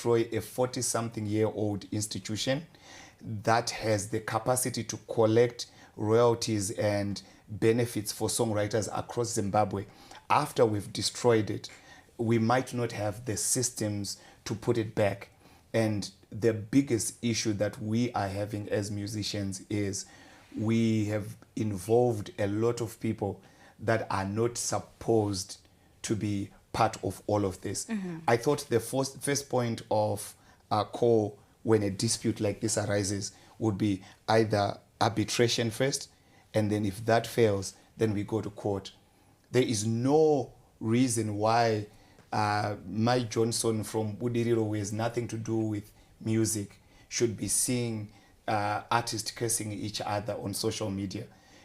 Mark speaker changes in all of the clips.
Speaker 1: destroy a 40-something-year-old institution that has the capacity to collect royalties and benefits for songwriters across Zimbabwe. After we've destroyed it, we might not have the systems to put it back. And the biggest issue that we are having as musicians is we have involved a lot of people that are not supposed to be part of all of this. I thought the first point of call when a dispute like this arises would be either arbitration first, and then if that fails, then we go to court. There is no reason why Mike Johnson from Budiriro, who has nothing to do with music, should be seeing artists cursing each other on social media.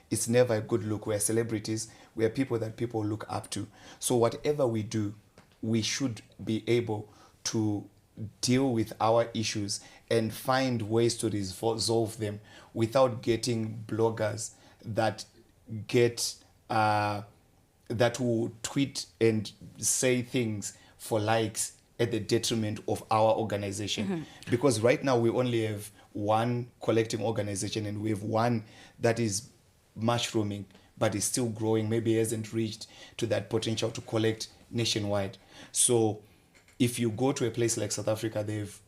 Speaker 1: It's never a good look. We're celebrities. We're people that people look up to. So whatever we do, we should be able to deal with our issues and find ways to resolve them without getting bloggers that get that will tweet and say things for likes at the detriment of our organization. Because right now we only have one collecting organization, and we have one that is mushrooming but is still growing, maybe hasn't reached to that potential to collect nationwide. So if you go to a place like South Africa, they have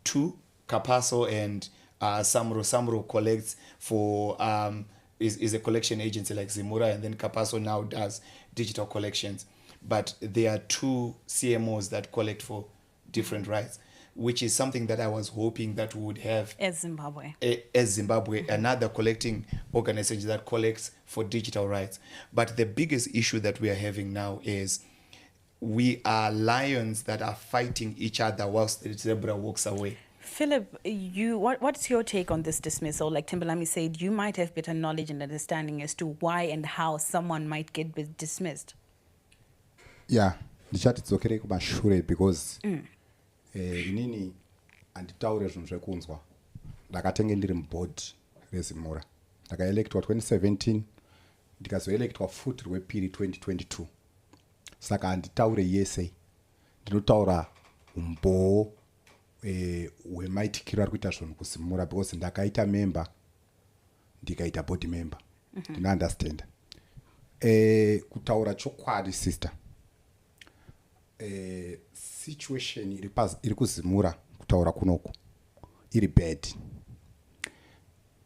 Speaker 1: two, Capasso and Samro. Samro collects for is a collection agency like Zimura, and then Capasso now does digital collections. But there are two CMOs that collect for different rights, which is something that I was hoping that we would have
Speaker 2: as Zimbabwe.
Speaker 1: Another collecting organization that collects for digital rights. But the biggest issue that we are having now is we are lions that are fighting each other whilst the zebra walks away.
Speaker 2: Philip, what's your take on this dismissal? Like Timbalami said, you might have better knowledge and understanding as to why and how someone might get dismissed.
Speaker 3: Yeah, ndichatidzokere kumashure because inini anditaure zvinhu zvekunzwa. Ndakatenge ndiri muboard rezimura. Ndakaelectwa 2017, ndikazoelectwa futi rwepiri 2022. Saka handitaure yese. Ndinotaura umboo hwemaitikiro ari kuita zvinhu kuzimura because ndakaita member ndikaita board member. Ndino understand. Kutaura chokwadi sister. Situation iri kuzimura kutaura kunoku iri bad.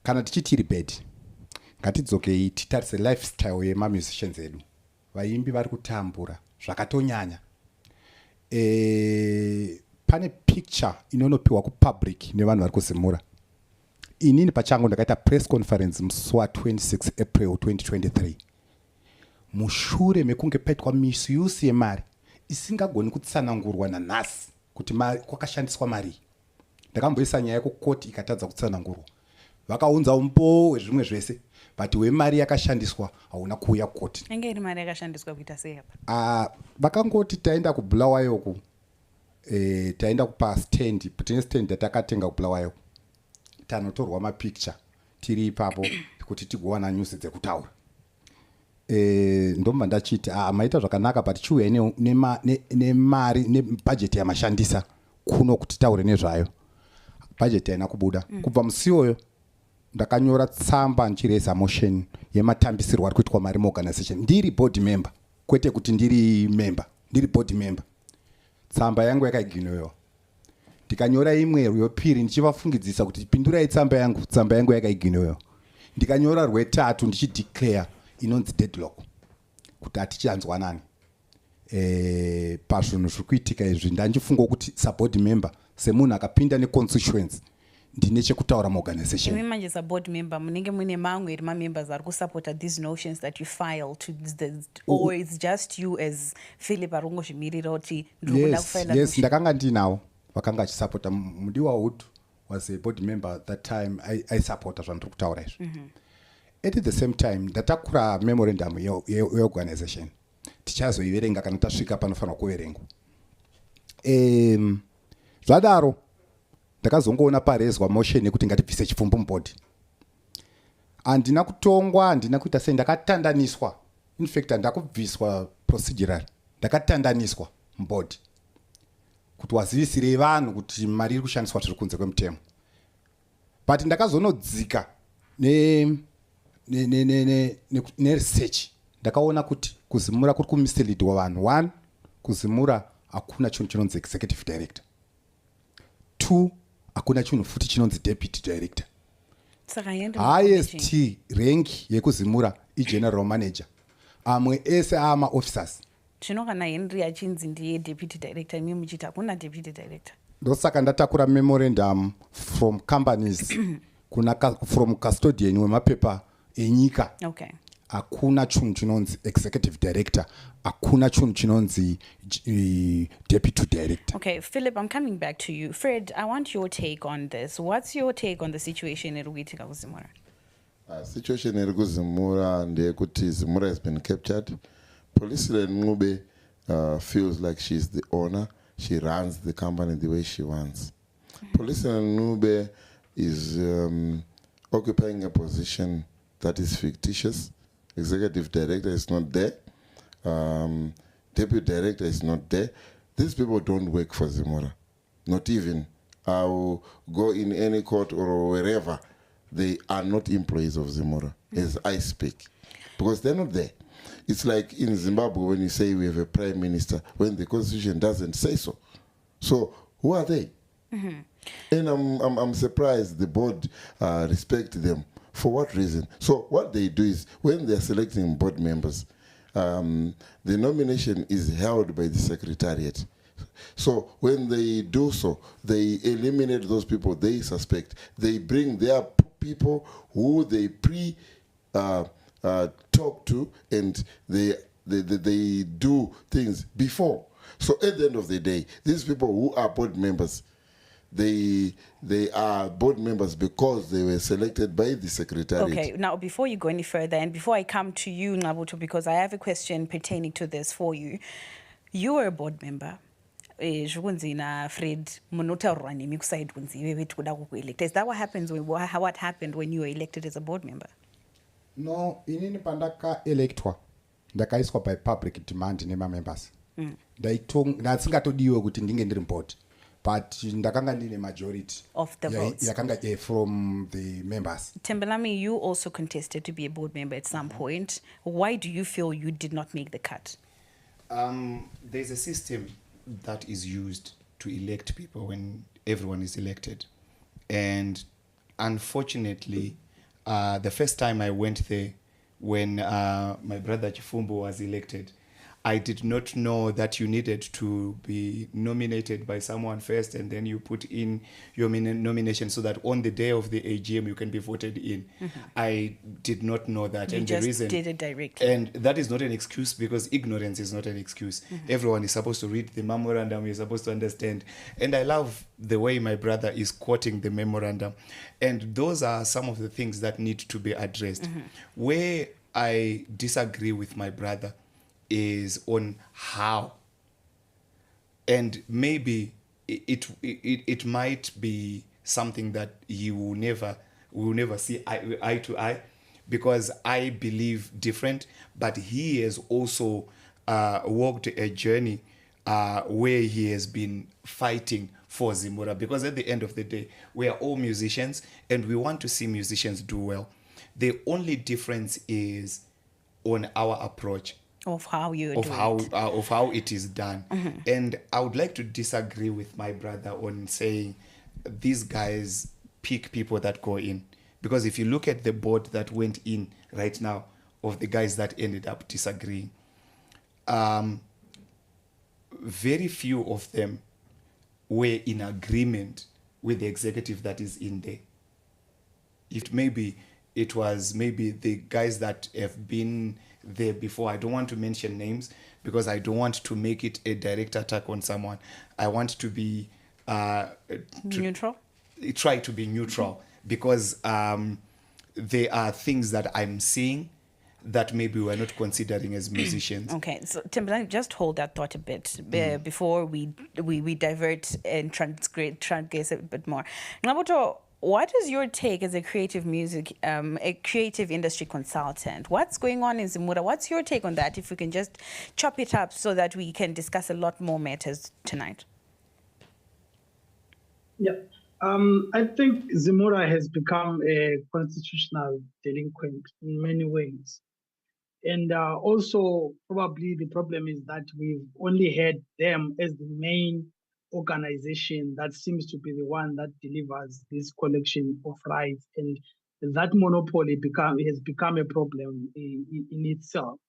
Speaker 3: Kana tichiti iri bad, ngatidzokei titarise lifestyle yemamusicians edu. Vaimbi vari kutambura zvakatonyanya. Pane picture inonopiwa kupublic nevanhu vari kuzimura. Inini pachangu ndakaita press conference musi wa26 April 2023. Mushure mekunge paitwa misuse yemari isingagoni kutsanangurwa nanhasi kuti kwakashandiswa mari. Ndakamboisa nyaya kukoti ikatadza kutsanangurwa. Vakaunza umbo hwezvimwe zvese, but wemari yakashandiswa hauna kuuya koti.
Speaker 2: Enge iri mari yakashandiswa kuita sei apa?
Speaker 3: Vakangoti taenda kubulawayo taenda kupa stand, tine stand yatakatenga kubulawayo. Tanotorwa mapicture tiri ipapo kuti tigowana news dzekutaura. Ndomba ndachiti maita zvakanaka, but chiuya nemari nebudget yamashandisa kuno kuti taure nezvayo. Budget haina kubuda. Kubva musi uyoyo ndakanyora tsamba nchireza motion yematambisirwo ari kuitwa mari muorganization. Ndiri board member, kwete kuti ndiri member, ndiri board member. Tsamba yangu yakaiginyoiwa. Ndikanyora imwe rwepiri ndichivafungidzisa kuti pindurai tsamba yangu yakaiginyoiwa. Ndikanyora rwetatu ndichideclare inonzi deadlock kuti hatichanzwanani pazvinhu zviri kuitika izvi. Ndandifunga kuti saboard member semunhu akapinda neconstituency ndine chekutaura muorganization.
Speaker 2: Imi manje saboard member munenge mune mamwe eri mamembers ari kusupporta these notions that you file to or it's just you as Philip arongozvimirira kuti ndikuda kufaila?
Speaker 3: Yes, ndakanga ndinawo vakanga vachisupporta. Mudiwa Hood was a board member at that time. I supporta zvandiri kutaura izvi. At the same time ndatakura memorandum yeorganization. Tichazoiverenga kana tasvika panofanira kuverengwa. Zvadaro ndakazongoona parezwa motion yekuti ngatibvise chipfumbu muboard. Handina kutongwa, handina kuita sei, ndakatandaniswa. In fact ndakubviswa procedural, ndakatandaniswa muboard kuti wazivisirei vanhu kuti mari iri kushandiswa zviri kunze kwemutemo. But ndakazonodzika neresearch ndakaona kuti kuzimura kuri kumisleadwa vanhu. 1, kuzimura hakuna chinhu chinonzi executive director. 2, hakuna chinhu futi chinonzi deputy director. Highest rank yekuzimura igeneral manager. Amwe ese amaofficers.
Speaker 2: Zvino kana Henry achinzi ndiye deputy director imi muchiti hakuna deputy director.
Speaker 3: Ndosaka ndatakura memorandum from companies from custodian wemapepa enyika.
Speaker 2: Okay.
Speaker 3: Hakuna chinhu chinonzi executive director, hakuna chinhu chinonzi deputy director.
Speaker 2: Okay, Philip, I'm coming back to you. Fred, I want your take on this. What's your take on the situation iri kuitika kuzimura?
Speaker 4: Situation iri kuzimura ndeyekuti Zimura has been captured. Police Ngube feels like she's the owner. She runs the company the way she wants. Police Ngube is occupying a position that is fictitious. Executive director is not there. Deputy director is not there. These people don't work for Zimura. Not even. I will go in any court or wherever. They are not employees of Zimura as I speak. Because they're not there. It's like in Zimbabwe when you say we have a prime minister, when the constitution doesn't say so. So who are they? And I'm surprised the board respect them. For what reason? So what they do is when they're selecting board members, the nomination is held by the secretariat. So when they do so, they eliminate those people they suspect. They bring their people who they talk to, and they do things before. So at the end of the day, these people who are board members, they are board members because they were selected by the secretariat.
Speaker 2: Okay, now before you go any further, and before I come to you, Nabuto, because I have a question pertaining to this for you. You were a board member. Is that what happens what happened when you were elected as a board member?
Speaker 3: No, inini pandaka electwa ndakaiswa by public demand nemamembers. Ndasingatodiwe kuti ndinge ndiri board, but ndakanga ndine majority
Speaker 2: of the votes
Speaker 3: yakanga from the members.
Speaker 2: Tembelami, you also contested to be a board member at some point. Why do you feel you did not make the cut?
Speaker 1: There's a system that is used to elect people when everyone is elected. And unfortunately, the first time I went there, when my brother Chifumbo was elected, I did not know that you needed to be nominated by someone first, and then you put in your nomination so that on the day of the AGM you can be voted in. I did not know that.
Speaker 2: You
Speaker 1: and
Speaker 2: just
Speaker 1: the reason,
Speaker 2: did it directly.
Speaker 1: And that is not an excuse, because ignorance is not an excuse. Everyone is supposed to read the memorandum, you're supposed to understand. And I love the way my brother is quoting the memorandum. And those are some of the things that need to be addressed. Where I disagree with my brother is on how, and maybe it might be something that he will never see eye to eye, because I believe different, but he has also walked a journey where he has been fighting for Zimura, because at the end of the day we are all musicians and we want to see musicians do well. The only difference is on our approach
Speaker 2: of how you
Speaker 1: of how it is done. And I would like to disagree with my brother on saying these guys pick people that go in, because if you look at the board that went in right now of the guys that ended up disagreeing, very few of them were in agreement with the executive that is in there. It was maybe the guys that have been there before. I don't want to mention names because I don't want to make it a direct attack on someone. I want to be
Speaker 2: neutral.
Speaker 1: Try to be neutral, because there are things that I'm seeing that maybe we're not considering as musicians.
Speaker 2: Okay, so Timberlake, just hold that thought a bit before we divert and transgress a bit more. Ngabuto, what is your take as a creative industry consultant? What's going on in Zimura? What's your take on that? If we can just chop it up so that we can discuss a lot more matters tonight.
Speaker 5: Yeah. I think Zimura has become a constitutional delinquent in many ways. And also, probably the problem is that we've only had them as the main organization that seems to be the one that delivers this collection of rights. And that monopoly has become a problem in itself.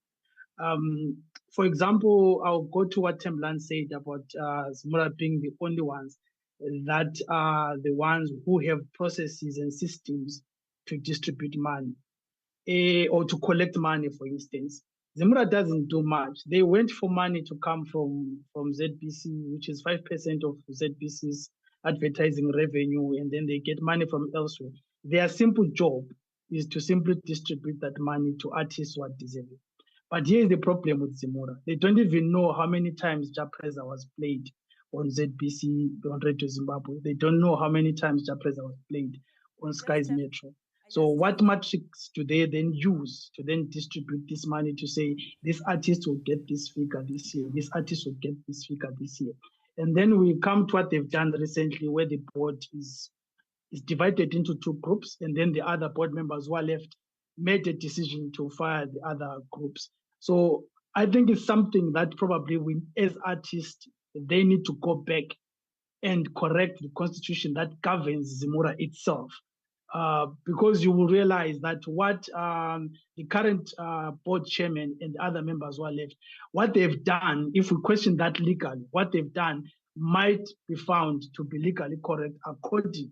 Speaker 5: For example, I'll go to what Temlan said about Zimura being the only ones that are the ones who have processes and systems to distribute money or to collect money, for instance. Zemura doesn't do much. They went for money to come from ZBC, which is 5% of ZBC's advertising revenue, and then they get money from elsewhere. Their simple job is to simply distribute that money to artists who are deserving. But here's the problem with Zemura. They don't even know how many times Japreza was played on ZBC, on Radio Zimbabwe. They don't know how many times Japreza was played on Sky's Metro. So what metrics do they then use to then distribute this money to say this artist will get this figure this year, this artist will get this figure this year? And then we come to what they've done recently where the board is divided into two groups, and then the other board members who are left made a decision to fire the other groups. So I think it's something that probably we, as artists, they need to go back and correct the constitution that governs Zimura itself. Because you will realize that what the current board chairman and other members who are left, what they've done, if we question that legally, what they've done might be found to be legally correct according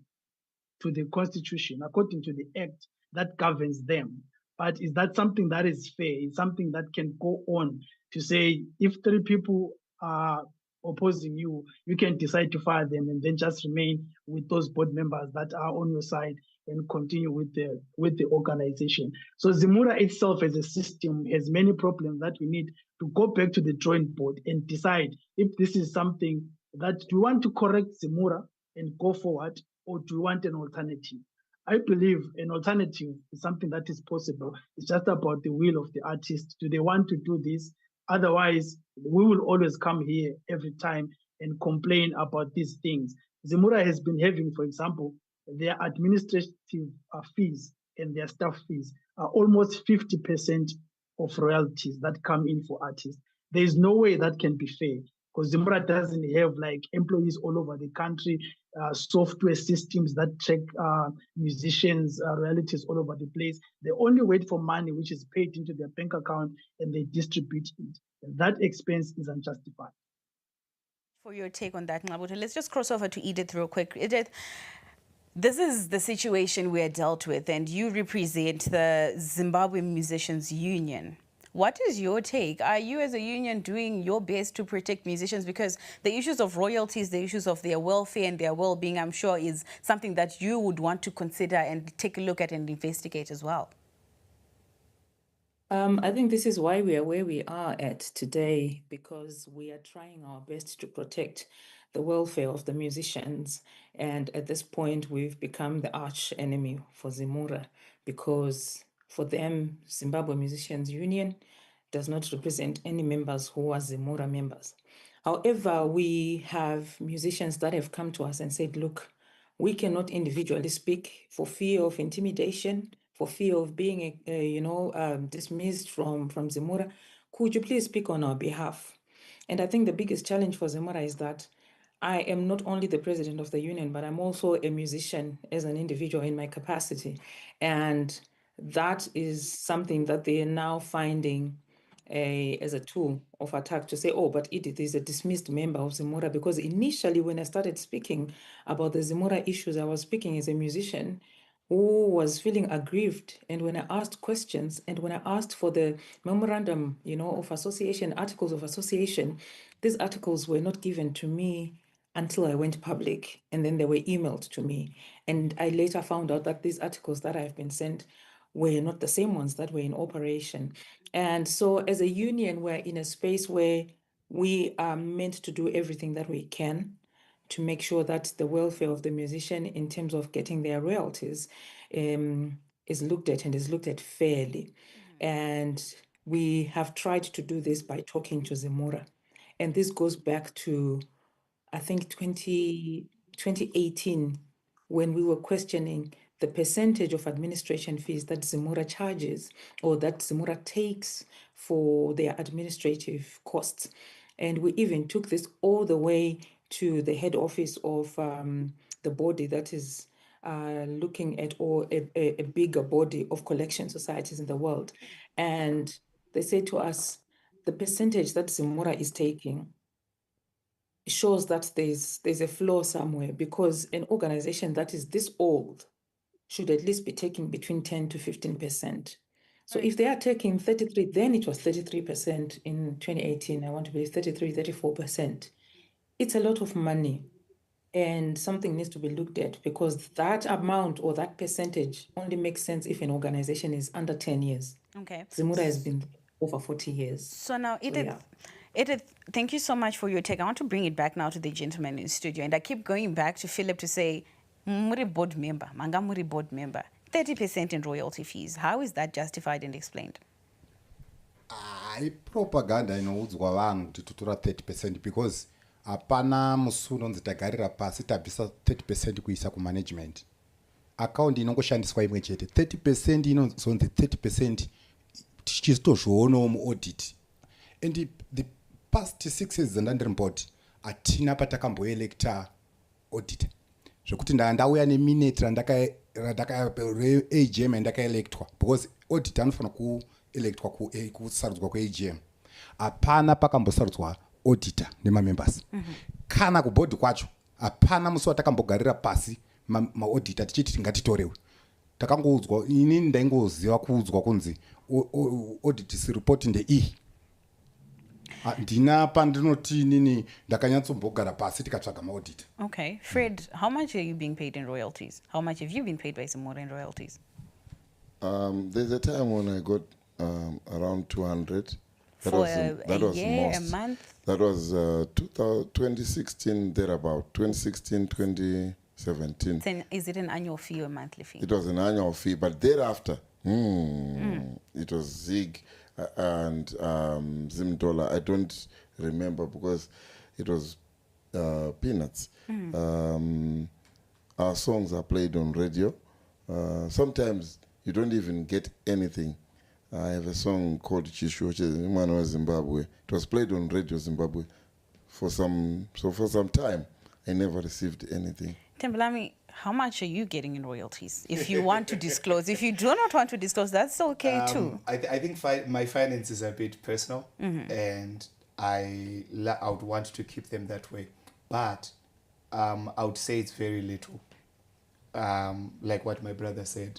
Speaker 5: to the constitution, according to the act that governs them. But is that something that is fair? Is something that can go on to say if three people are opposing you, you can decide to fire them and then just remain with those board members that are on your side and continue with the organization. So Zimura itself as a system has many problems that we need to go back to the drawing board and decide if this is something that do you want to correct Zimura and go forward, or do you want an alternative? I believe an alternative is something that is possible. It's just about the will of the artist. Do they want to do this? Otherwise, we will always come here every time and complain about these things. Zimura has been having, for example, their administrative fees and their staff fees are almost 50% of royalties that come in for artists. There is no way that can be fair because Zimura doesn't have like employees all over the country, software systems that track musicians, royalties all over the place. They only wait for money which is paid into their bank account and they distribute it. That expense is unjustified.
Speaker 2: For your take on that, Ngabuto, let's just cross over to Edith real quick. Edith, this is the situation we are dealt with, and you represent the Zimbabwe Musicians Union. What is your take? Are you as a union doing your best to protect musicians? Because the issues of royalties, the issues of their welfare and their well-being, I'm sure is something that you would want to consider and take a look at and investigate as well.
Speaker 6: I think this is why we are where we are at today, because we are trying our best to protect the welfare of the musicians. And at this point, we've become the arch enemy for Zimura, because for them, Zimbabwe Musicians Union does not represent any members who are Zimura members. However, we have musicians that have come to us and said, look, we cannot individually speak for fear of intimidation, for fear of being, dismissed from Zimura. Could you please speak on our behalf? And I think the biggest challenge for Zimura is that I am not only the president of the union, but I'm also a musician as an individual in my capacity. And that is something that they are now finding as a tool of attack to say, oh, but Edith is a dismissed member of Zimura. Because initially, when I started speaking about the Zimura issues, I was speaking as a musician who was feeling aggrieved. And when I asked questions and when I asked for the memorandum, of association, articles of association, these articles were not given to me until I went public, and then they were emailed to me. And I later found out that these articles that I've been sent were not the same ones that were in operation. And so as a union, we're in a space where we are meant to do everything that we can to make sure that the welfare of the musician in terms of getting their royalties is looked at and is looked at fairly. And we have tried to do this by talking to Zimura. And this goes back to, I think, 2012 2018, when we were questioning the percentage of administration fees that Zimura charges or that Zimura takes for their administrative costs. And we even took this all the way to the head office of the body that is looking at or a bigger body of collection societies in the world. And they say to us, the percentage that Zimura is taking shows that there's a flaw somewhere, because an organization that is this old should at least be taking between 10 to 15%. So if they are taking 33, then it was 33% in 2018. I want to believe 33, 34%. It's a lot of money, and something needs to be looked at, because that amount or that percentage only makes sense if an organization is under 10 years.
Speaker 2: Okay.
Speaker 6: Zimura has been over 40 years.
Speaker 2: So now, Edith,
Speaker 6: yeah.
Speaker 2: Edith, thank you so much for your take. I want to bring it back now to the gentleman in studio, and I keep going back to Philip to say, muri board member, manga muri board member, 30% in royalty fees. How is that justified and explained?
Speaker 3: Propaganda inoudzwa vanhu kuti tutora 30% because hapana musi unonzi tagarira pasi tabvisa 30% kuisa kumanagement. Akaundi inongoshandiswa imwe chete. 30% inozonzi 30% tichitozvionawo muaudit. And the past 6 years dzandandiri mbodi hatina patakamboelecta auditor. Zvekuti ndauya neminute AGM andakaelectwa, because auditor anofanira kuelectwa kusarudzwa kuAGM. Hapana pakambosarudzwa auditor nemamembers. Kana kubhodhi kwacho hapana musi watakambogarira pasi maauditor tichiti ngatitorewe. Takangoudzwa, ini ndaingoziva kuudzwa kunzi audit report ndeiyi. Ndina pandinoti nini ndakanyatsogara pasi tikatsvaga maauditor.
Speaker 2: Okay. Fred, how much are you being paid in royalties? How much have you been paid by Zimura in royalties?
Speaker 4: There's a time when I got around 200.
Speaker 2: That was a year, most. A month?
Speaker 4: That was 2016, thereabout. 2016, 2017.
Speaker 2: Then is it an annual fee or a monthly fee?
Speaker 4: It was an annual fee, but thereafter, it was Zig and Zimdola. I don't remember because it was peanuts. Our songs are played on radio. Sometimes you don't even get anything. I have a song called Chishu, which is Imano Zimbabwe. It was played on Radio Zimbabwe for some time. I never received anything.
Speaker 2: Tembelami, how much are you getting in royalties? If you want to disclose. If you do not want to disclose, that's okay too.
Speaker 1: I think my finances are a bit personal, and I would want to keep them that way. But I would say it's very little. Like what my brother said.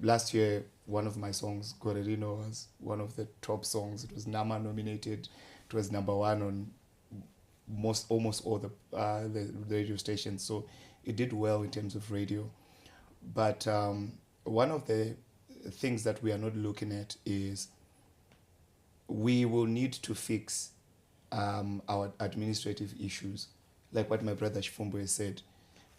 Speaker 1: Last year, one of my songs, Gorerino, was one of the top songs. It was NAMA nominated. It was #1 on almost all the radio stations. So it did well in terms of radio. But one of the things that we are not looking at is we will need to fix our administrative issues. Like what my brother Shifumbo said,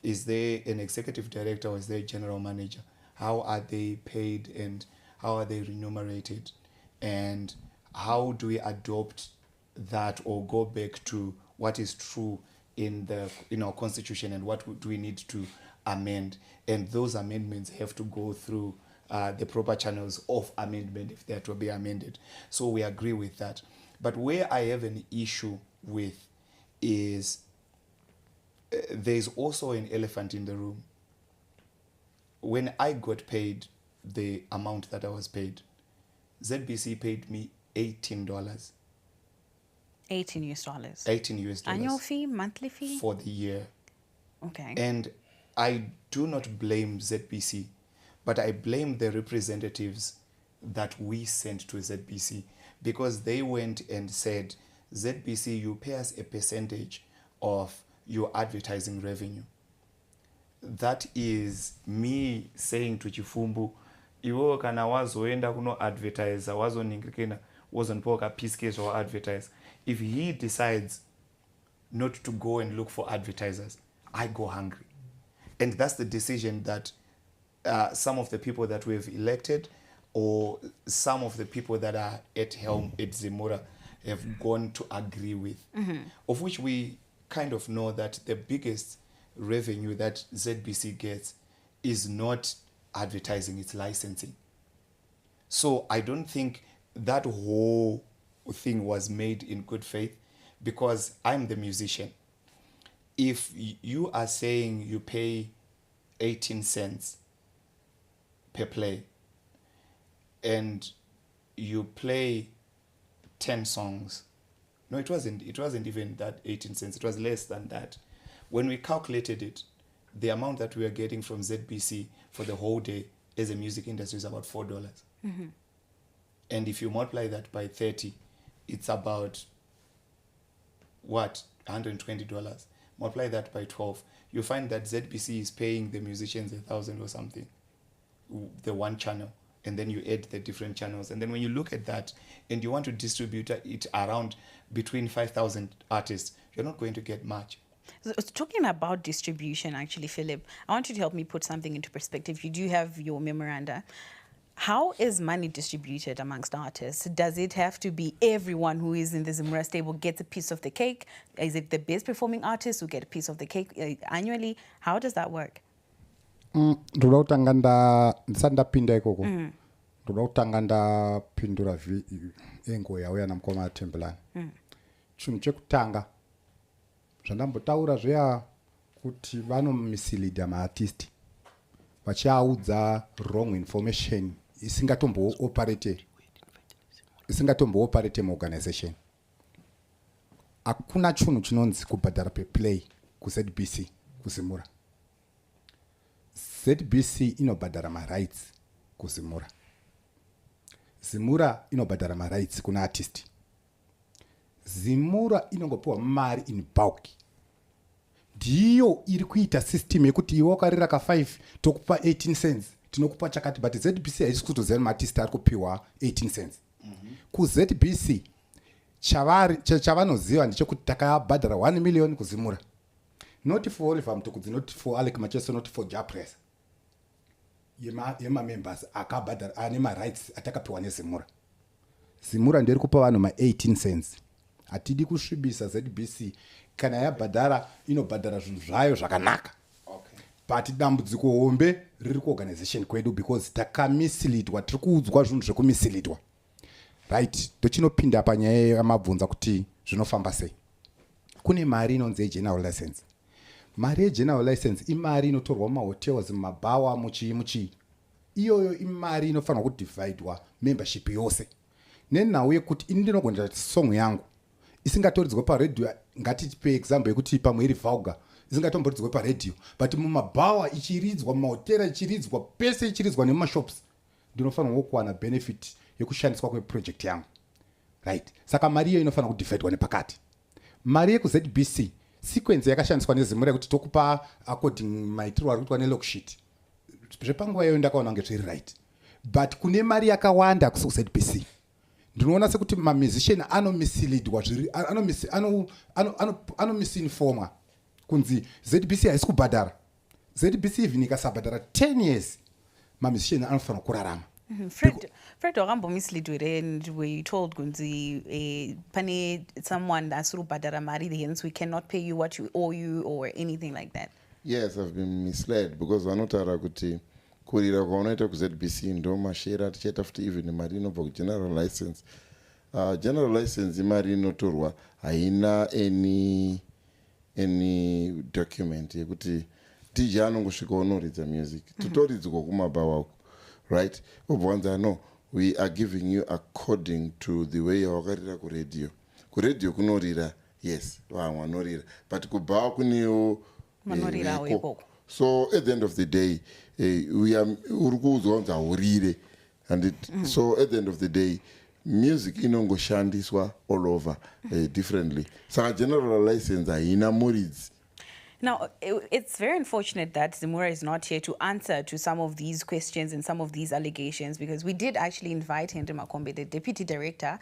Speaker 1: is there an executive director or is there a general manager? How are they paid and how are they remunerated? And how do we adopt that or go back to what is true in our constitution and what do we need to amend? And those amendments have to go through the proper channels of amendment if they are to be amended. So we agree with that. But where I have an issue with is there's also an elephant in the room. When I got paid the amount that I was paid, ZBC paid me $18.
Speaker 2: 18 US dollars.
Speaker 1: 18 US dollars.
Speaker 2: Annual fee, monthly fee?
Speaker 1: For the year.
Speaker 2: Okay.
Speaker 1: And I do not blame ZBC, but I blame the representatives that we sent to ZBC, because they went and said, ZBC, you pay us a percentage of your advertising revenue. That is me saying to Chifumbu, iwo kana wazoenda kuno advertiser, wazoningirikena, wazonpoka piece case or advertise. If he decides not to go and look for advertisers, I go hungry. And that's the decision that some of the people that we've elected or some of the people that are at helm at Zimura have gone to agree with, of which we kind of know that the biggest revenue that ZBC gets is not advertising, it's licensing. So I don't think that whole thing was made in good faith, because I'm the musician. If you are saying you pay 18 cents per play and you play 10 songs, no, it wasn't even that 18 cents, it was less than that. When we calculated it, the amount that we are getting from ZBC for the whole day as a music industry is about $4.
Speaker 2: Mm-hmm.
Speaker 1: And if you multiply that by 30, it's about what? $120. Multiply that by 12. You find that ZBC is paying the musicians $1,000 or something, the one channel, and then you add the different channels. And then when you look at that and you want to distribute it around between 5,000 artists, you're not going to get much.
Speaker 2: So, talking about distribution, actually, Philip, I want you to help me put something into perspective. You do have your memoranda. How is money distributed amongst artists? Does it have to be everyone who is in the Zimura stable gets a piece of the cake? Is it the best performing artists who get a piece of the cake annually? How does that work?
Speaker 3: Ndoda kutanga ndisati ndapinda ikoko ndoda kutanga ndapindura engo yauya namukoma atembelani chinhu chekutanga zvandambotaura zveya kuti vanomisilidha maartist vachiaudza wrong information isingatombo-operate muorganization. Hakuna chinhu chinonzi kubhadhara peplay kuZBC kuzimura. ZBC inobhadhara marights kuzimura. Zimura inobhadhara marights kuna artist. Zimura inongopiwa mari in bulk. Ndiyo iri kuita system yekuti iwe wakarira ka5 tokupa 18 cents tinokupa chakati, but ZBC haisi kutoziva maartist ari kupiwa 18 cents. KuZBC chavanoziva ndechekuti takabhadhara 1 million kuzimura. Not for Oliver Mtukudzi, not for Alec Macheso, not for Japress. Yema members akabhadhara ane marights atakapiwa nezimura. Zimura ndiri kupa vanhu ma18 cents. Hatidi kusvibisa ZBC kana yabhadhara inobhadhara zvinhu zvayo zvakanaka. But dambudziko hombe riri kuorganization kwedu because takamisilidwa, tiri kuudzwa zvinhu zvekumisilidwa. Right, dochinopinda panyaya yamabvunza kuti zvinofamba sei. Kune mari inonzi general license. Mari yegeneral license imari inotorwa mumahotels, mumabhawa, muchii. Iyoyo imari inofanirwa kudividwa membership yose. Nenhau yekuti ini ndinogona kuti song yangu isingatoridzwe paredhiyo, ngatipe example yekuti pamwe iri vulgar, isingatomboridzwe paredhiyo, but mumabhawa ichiridzwa, mumahotera ichiridzwa, pese ichiridzwa nemumashops, ndinofanirwa kuwana benefit yekushandiswa kweproject yangu. Right, saka mari iyo inofanirwa kudividwa nepakati. Mari yekuZBC sequence yakashandiswa nezimura yekuti tokupa according maitirwo ari kuitwa nelocksheet. Zvepanguva iyoyo ndakaona kunge zviri right, but kune mari yakawanda kuZBC. Ndinoona sekuti mamusician anomisilidwa zviri, anomisinformwa kunzi ZBC haisi kubhadhara. ZBC even ikasabhadhara 10 years mamusician anofanira kurarama.
Speaker 2: Fred wakambomislidwere, and we told kunzi pane someone asiri kubhadhara mari, hence we cannot pay you what you owe you or anything like that.
Speaker 4: Yes, I've been misled because vanotaura kuti kurira kwaunoita kuZBC ndo mashare atichaita futi even mari inobva kugeneral license. General license imari inotorwa haina any document yekuti DJ anongosvika unoridza music tutoridzwa kumabhawa uko, right? Obvanza no, we are giving you according to the way yawakarira kuredio kunorira, yes, vamwe vanorira, but kubhawa kunewo
Speaker 2: manorira ikoko.
Speaker 4: So at the end of the day, we are urikuudzwa urire, and so at the end of the day, music inongoshandiswa all over differently. Saka general license haina muridzi.
Speaker 2: Now, it's very unfortunate that Zimura is not here to answer to some of these questions and some of these allegations, because we did actually invite Henry Makombe, the deputy director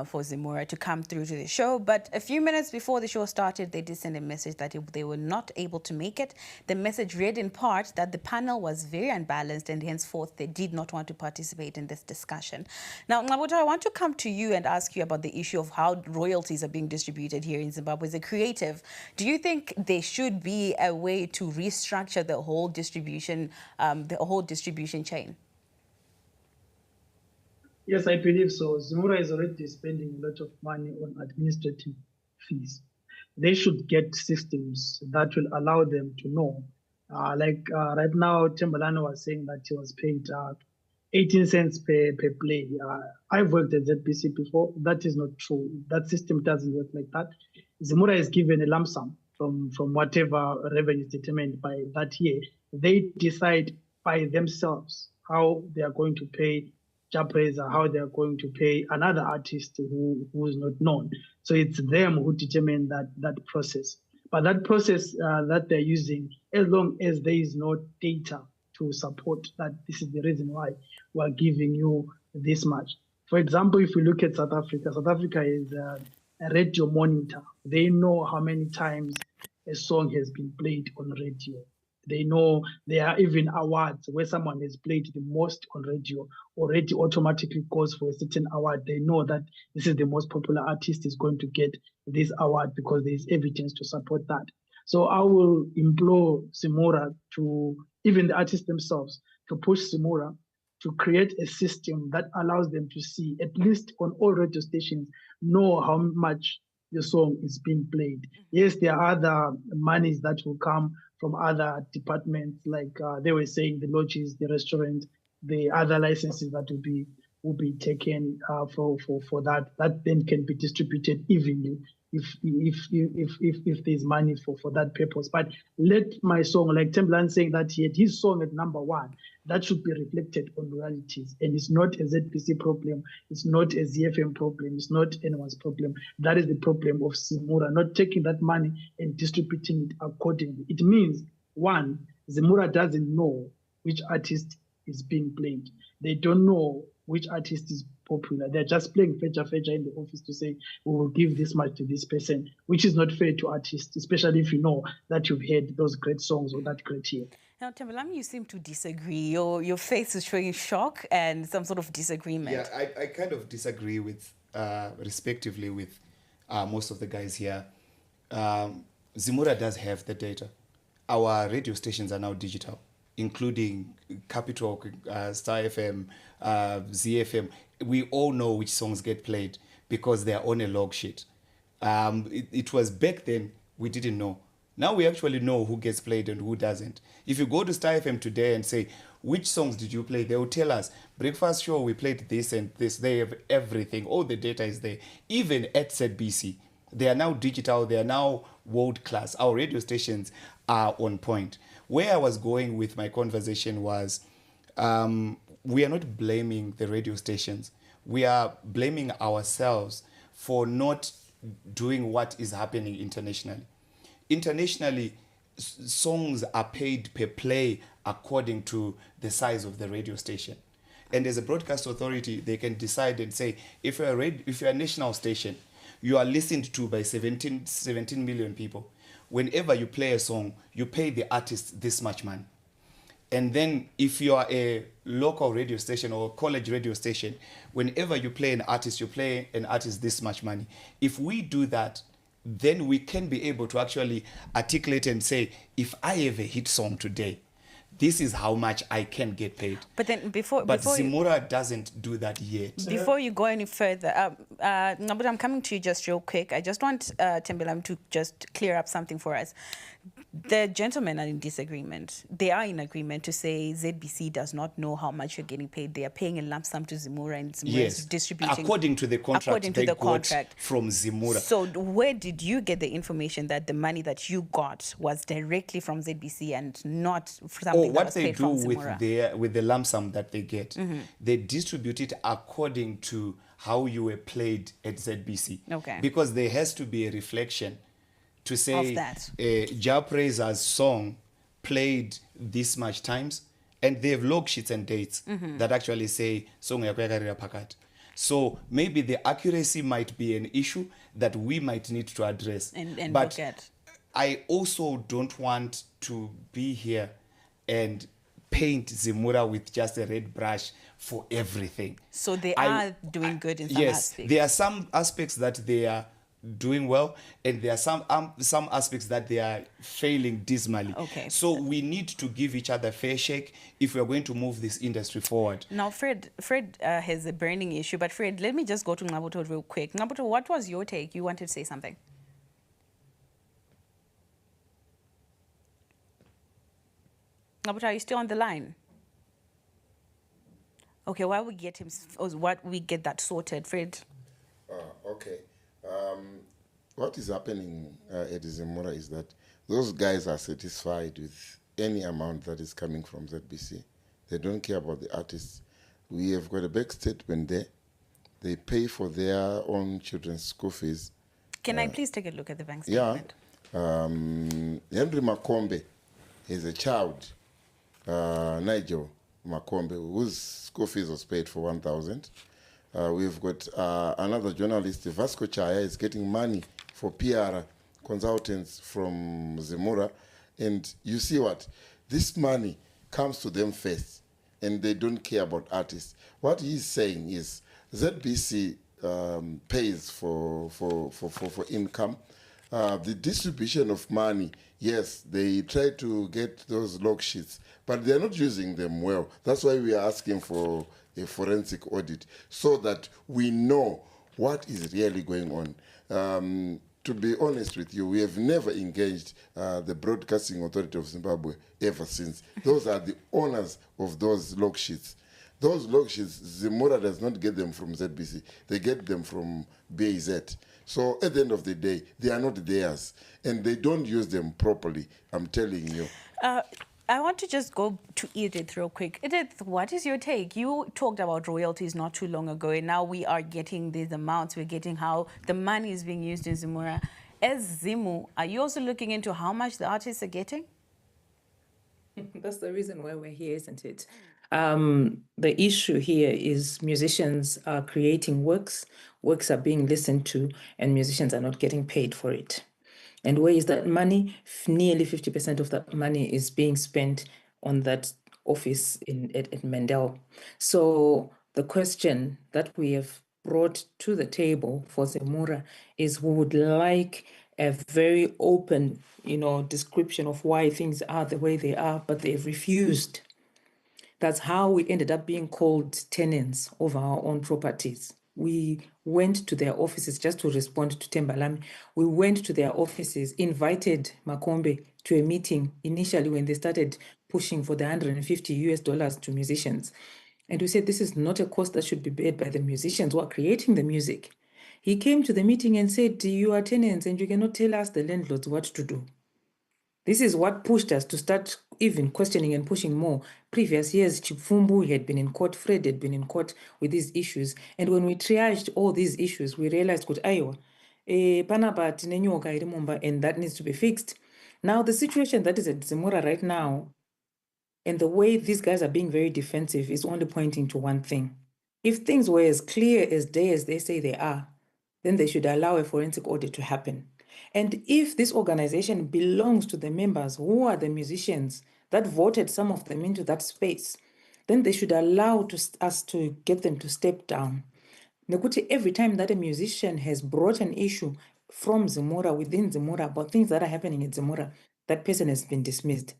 Speaker 2: for Zimura, to come through to the show. But a few minutes before the show started, they did send a message that they were not able to make it. The message read in part that the panel was very unbalanced and henceforth they did not want to participate in this discussion. Now, Ngabuto, I want to come to you and ask you about the issue of how royalties are being distributed here in Zimbabwe. As a creative, do you think there should be a way to restructure the whole distribution chain?
Speaker 5: Yes, I believe so. Zimura is already spending a lot of money on administrative fees. They should get systems that will allow them to know. Right now, Timbalano was saying that he was paid 18 cents per play. I've worked at ZBC before. That is not true. That system doesn't work like that. Zimura is given a lump sum from whatever revenue is determined by that year. They decide by themselves how they are going to pay Japreza, how they are going to pay another artist who is not known. So it's them who determine that process. But that process that they're using, as long as there is no data to support that this is the reason why we're giving you this much. For example, if we look at South Africa is a radio monitor. They know how many times a song has been played on radio. They know there are even awards where someone has played the most on radio, already automatically goes for a certain award. They know that this is the most popular artist is going to get this award because there is evidence to support that. So I will implore Zimura to, even the artists themselves, to push Zimura to create a system that allows them to see, at least on all radio stations, know how much the song is being played. Yes, there are other monies that will come from other departments, like they were saying, the lodges, the restaurant, the other licenses that will be taken for that. That then can be distributed evenly if there's money for that purpose. But let my song, like Temblan saying that he had his song at #1, that should be reflected on royalties. And it's not a ZBC problem, it's not a ZFM problem, it's not anyone's problem. That is the problem of Zimura, not taking that money and distributing it accordingly. It means, one, Zimura doesn't know which artist is being played. They don't know which artist is popular. They're just playing fetcher in the office to say, we will give this much to this person, which is not fair to artists, especially if you know that you've heard those great songs or that great year.
Speaker 2: Now, Tembalami, you seem to disagree. Your face is showing shock and some sort of disagreement.
Speaker 1: Yeah, I kind of disagree with, respectively, with most of the guys here. Zimura does have the data. Our radio stations are now digital, including Capital, Star FM, ZFM. We all know which songs get played because they are on a log sheet. It was back then, we didn't know. Now we actually know who gets played and who doesn't. If you go to Star FM today and say, which songs did you play? They will tell us, breakfast show, we played this and this. They have everything. All the data is there. Even at ZBC, they are now digital. They are now world class. Our radio stations are on point. Where I was going with my conversation was, we are not blaming the radio stations. We are blaming ourselves for not doing what is happening internationally. Internationally, songs are paid per play according to the size of the radio station. And as a broadcast authority, they can decide and say, if you're a national station, you are listened to by 17 million people. Whenever you play a song, you pay the artist this much money. And then if you are a local radio station or college radio station, whenever you play an artist, you play an artist this much money. If we do that, then we can be able to actually articulate and say, if I have a hit song today, this is how much I can get paid.
Speaker 2: But then
Speaker 1: But Zimura doesn't do that yet.
Speaker 2: Before you go any further, but I'm coming to you just real quick. I just want Tembelam to just clear up something for us. The gentlemen are in disagreement. They are in agreement to say ZBC does not know how much you're getting paid. They are paying a lump sum to Zimura and Zimura is distributing.
Speaker 1: According to the contract got from Zimura.
Speaker 2: So where did you get the information that the money that you got was directly from ZBC and not something that was paid from Zimura?
Speaker 1: What they do with the lump sum that they get, they distribute it according to how you were played at ZBC.
Speaker 2: Okay.
Speaker 1: Because there has to be a reflection to say
Speaker 2: that.
Speaker 1: Ja Praiser's song played this much times, and they have log sheets and dates that actually say song yakho yakarira pakati. So maybe the accuracy might be an issue that we might need to address.
Speaker 2: And
Speaker 1: but
Speaker 2: look at.
Speaker 1: I also don't want to be here and paint Zimura with just a red brush for everything.
Speaker 2: So they are doing good in some
Speaker 1: yes,
Speaker 2: aspects.
Speaker 1: there are some aspects that they are doing well, and there are some aspects that they are failing dismally.
Speaker 2: Okay.
Speaker 1: So we need to give each other fair shake if we are going to move this industry forward.
Speaker 2: Now, Fred has a burning issue, but Fred, let me just go to Ngabuto real quick. Ngabuto, what was your take? You wanted to say something? Ngabuto, are you still on the line? Okay, while we get that sorted, Fred.
Speaker 4: Okay. What is happening at Zimura is that those guys are satisfied with any amount that is coming from ZBC. They don't care about the artists. We have got a back statement there. They pay for their own children's school fees.
Speaker 2: Can I please take a look at the bank
Speaker 4: Yeah.
Speaker 2: statement?
Speaker 4: Henry Makombe is a child, Nigel Makombe, whose school fees was paid for 1,000. We've got another journalist, Vasco Chaya, is getting money for PR consultants from Zimura. And you see what? This money comes to them first, and they don't care about artists. What he's saying is ZBC pays for income. The distribution of money, yes, they try to get those log sheets, but they're not using them well. That's why we are asking for a forensic audit so that we know what is really going on. To be honest with you, we have never engaged the Broadcasting Authority of Zimbabwe ever since. Those are the owners of those log sheets. Those log sheets, Zimura does not get them from ZBC. They get them from BAZ. So at the end of the day, they are not theirs, and they don't use them properly, I'm telling you.
Speaker 2: I want to just go to Edith real quick. Edith, what is your take? You talked about royalties not too long ago, and now we are getting these amounts. We're getting how the money is being used in Zimura. As Zimu, are you also looking into how much the artists are getting?
Speaker 6: That's the reason why we're here, isn't it? The issue here is musicians are creating works are being listened to, and musicians are not getting paid for it. And where is that money? Nearly 50% of that money is being spent on that office at Mendel. So the question that we have brought to the table for Zimura is we would like a very open, description of why things are the way they are, but they've refused. That's how we ended up being called tenants of our own properties. We went to their offices, just to respond to Tembalami. We went to their offices, invited Makombe to a meeting initially when they started pushing for the $150 to musicians. And we said, this is not a cost that should be paid by the musicians who are creating the music. He came to the meeting and said, you are tenants and you cannot tell us, the landlords, what to do. This is what pushed us to start even questioning and pushing more. Previous years, Chipfumbu had been in court, Fred had been in court with these issues. And when we triaged all these issues, we realized, and that needs to be fixed. Now, the situation that is at Zimura right now, and the way these guys are being very defensive, is only pointing to one thing. If things were as clear as day as they say they are, then they should allow a forensic audit to happen. And if this organization belongs to the members who are the musicians that voted some of them into that space, then they should allow us to get them to step down. Nekuti, every time that a musician has brought an issue from Zimura, within Zimura, about things that are happening in Zimura, that person has been dismissed.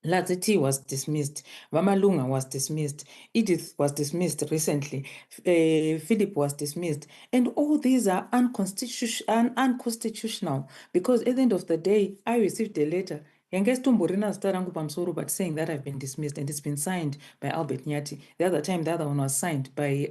Speaker 6: Lazeti was dismissed. Vamalunga was dismissed. Edith was dismissed recently. Philip was dismissed. And all these are unconstitutional because at the end of the day, I received a letter but saying that I've been dismissed, and it's been signed by Albert Nyati. The other time, the other one was signed by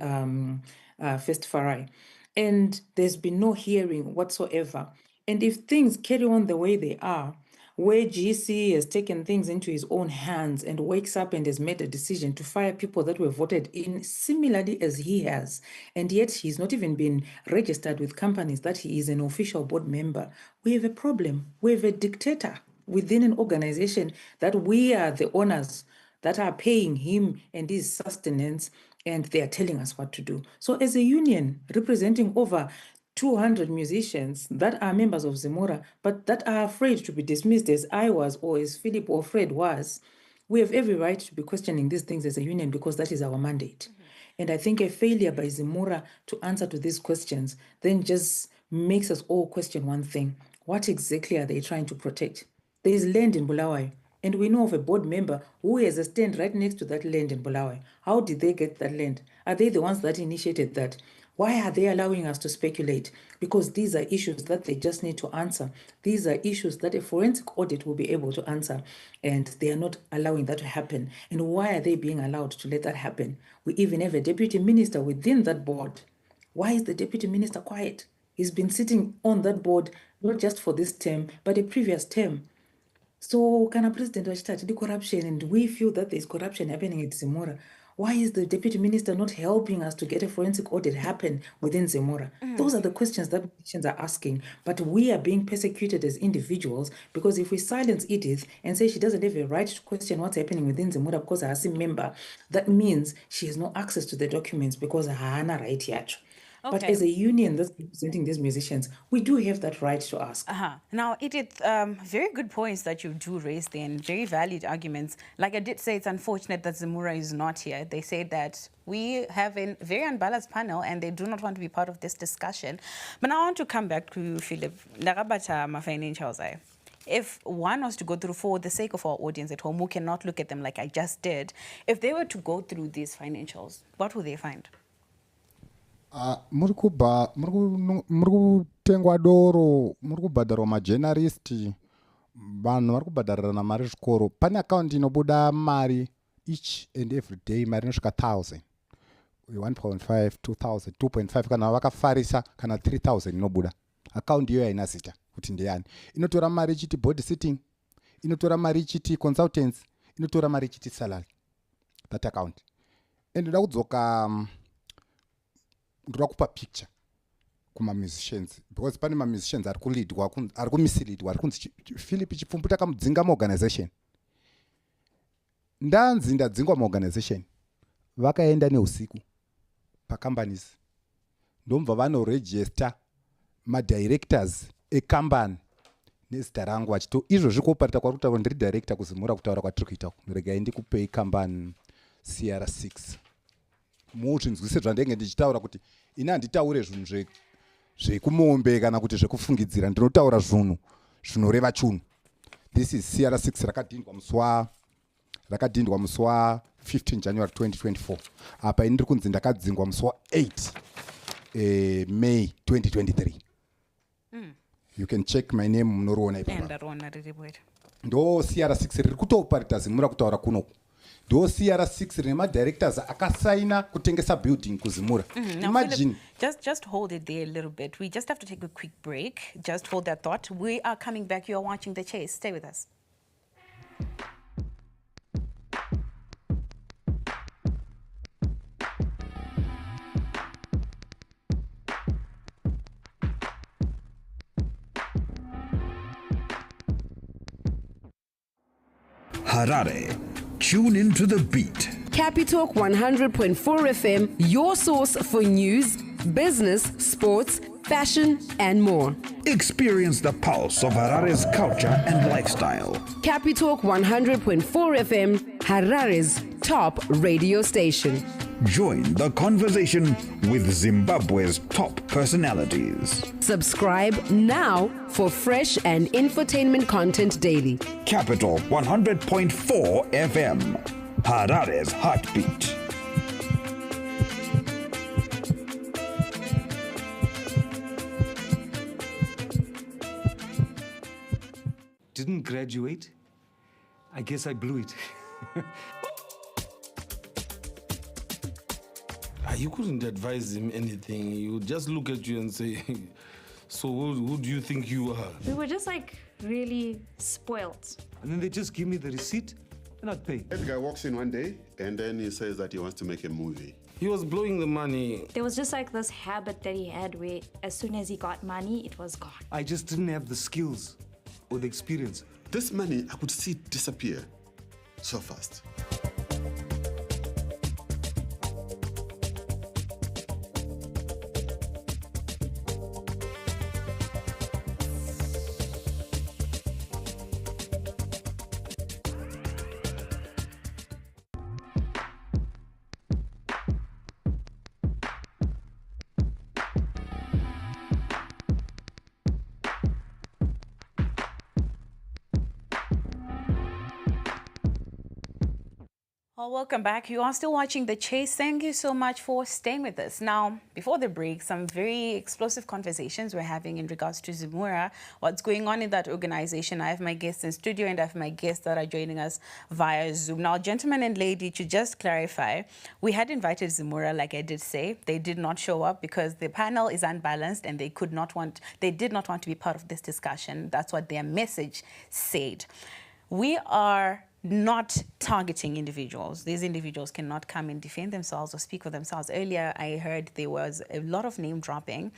Speaker 6: First Farai. And there's been no hearing whatsoever. And if things carry on the way they are, where GC has taken things into his own hands and wakes up and has made a decision to fire people that were voted in similarly as he has, and yet he's not even been registered with companies that he is an official board member, we have a problem. We have a dictator within an organization that we are the owners that are paying him and his sustenance, and they are telling us what to do. So as a union representing over 200 musicians that are members of Zemura, but that are afraid to be dismissed as I was or as Philip or Fred was, we have every right to be questioning these things as a union because that is our mandate. And I think a failure by Zemura to answer to these questions then just makes us all question one thing. What exactly are they trying to protect? There is land in Bulawayo, and we know of a board member who has a stand right next to that land in Bulawayo. How did they get that land? Are they the ones that initiated that? Why are they allowing us to speculate? Because these are issues that they just need to answer. These are issues that a forensic audit will be able to answer, and they are not allowing that to happen. And why are they being allowed to let that happen? We even have a deputy minister within that board. Why is the deputy minister quiet? He's been sitting on that board not just for this term, but a previous term. So, Kana President Wachita, the corruption, and we feel that there's corruption happening at Zemura. Why is the deputy minister not helping us to get a forensic audit happen within Zemura? Those are the questions that politicians are asking. But we are being persecuted as individuals because if we silence Edith and say she doesn't have a right to question what's happening within Zemura because her a member, that means she has no access to the documents because her hana right yacho. But
Speaker 2: Okay.
Speaker 6: as a union that's representing these musicians, we do have that right to ask.
Speaker 2: Now, Edith, very good points that you do raise there and very valid arguments. Like I did say, it's unfortunate that Zemura is not here. They say that we have a very unbalanced panel and they do not want to be part of this discussion. But now I want to come back to you, Philip. If one was to go through, for the sake of our audience at home who cannot look at them like I just did, if they were to go through these financials, what would they find?
Speaker 3: muri kutengwa doro, muri kubhadharwa majenaristi, vanhu vari kubhadharirana mari zvikoro. Pane akaunti inobuda mari each and every day, mari inosvika 1000, 1.5, 2000, 2.5, kana vakafarisa kana 3000 inobuda. Akaunti iyo haina zita kuti ndeyani. Inotora mari ichiti board sitting, inotora mari ichiti consultants, inotora mari ichiti salary. That account. And ndoda kudzoka ndoda kupa picture kuma musicians, because pane ma musicians ari kuleadwa, ari kumisleadwa, ari kunzi Philip Chipfumbu takamudzinga muorganization. Ndanzi ndadzingwa muorganization, vakaenda neusiku pacompanies, ndomva vanoregister madirectors ekambani nezita rangu vachito izvozvi kuoparita kwari kutaura ndiri director kuZimura kutaura kwatiri kuita regai ndikupei kambani CR6 muzvinzwise zvandenge ndichitaura kuti ini handitaure zvinhu zvekumombe kana kuti zvekufungidzira, ndinotaura zvinhu zvinoreva chunhu. This is CR6 rakadhindwa musi wa 15 January 2024. Apa ini ndiri kunzi ndakadzingwa musi wa 8 May 2023. You can check my name munoroona ipapo. Ndo CR6 riri kutoparita Zimura kutaura kunoku. Ndo CR6 rine madirectors akasaina kutengesa building kuZimura. Imagine.
Speaker 2: Philip, just hold it there a little bit. We just have to take a quick break. Just hold that thought. We are coming back. You are watching The Chase. Stay with us.
Speaker 7: Harare. Tune into the beat.
Speaker 8: Capitalk 100.4 FM, your source for news, business, sports, fashion, and more.
Speaker 7: Experience the pulse of Harare's culture and lifestyle.
Speaker 8: Capitalk 100.4 FM, Harare's top radio station.
Speaker 7: Join the conversation with Zimbabwe's top personalities.
Speaker 8: Subscribe now for fresh and infotainment content daily.
Speaker 7: Capital 100.4 FM, Harare's heartbeat.
Speaker 9: Didn't graduate? I guess I blew it.
Speaker 10: You couldn't advise him anything. He would just look at you and say, so who do you think you are?
Speaker 11: We were just like really spoiled.
Speaker 9: And then they just give me the receipt and I'd pay.
Speaker 12: That guy walks in one day and then he says that he wants to make a movie.
Speaker 10: He was blowing the money.
Speaker 11: There was just like this habit that he had where as soon as he got money, it was gone.
Speaker 9: I just didn't have the skills or the experience.
Speaker 12: This money, I could see it disappear so fast.
Speaker 2: Well, welcome back. You are still watching The Chase. Thank you so much for staying with us. Now, before the break, some very explosive conversations we're having in regards to Zimura, what's going on in that organization. I have my guests in studio and I have my guests that are joining us via Zoom. Now, gentlemen and lady, to just clarify, we had invited Zimura, like I did say. They did not show up because the panel is unbalanced and they did not want to be part of this discussion. That's what their message said. We are not targeting individuals. These individuals cannot come and defend themselves or speak for themselves. Earlier, I heard there was a lot of name dropping.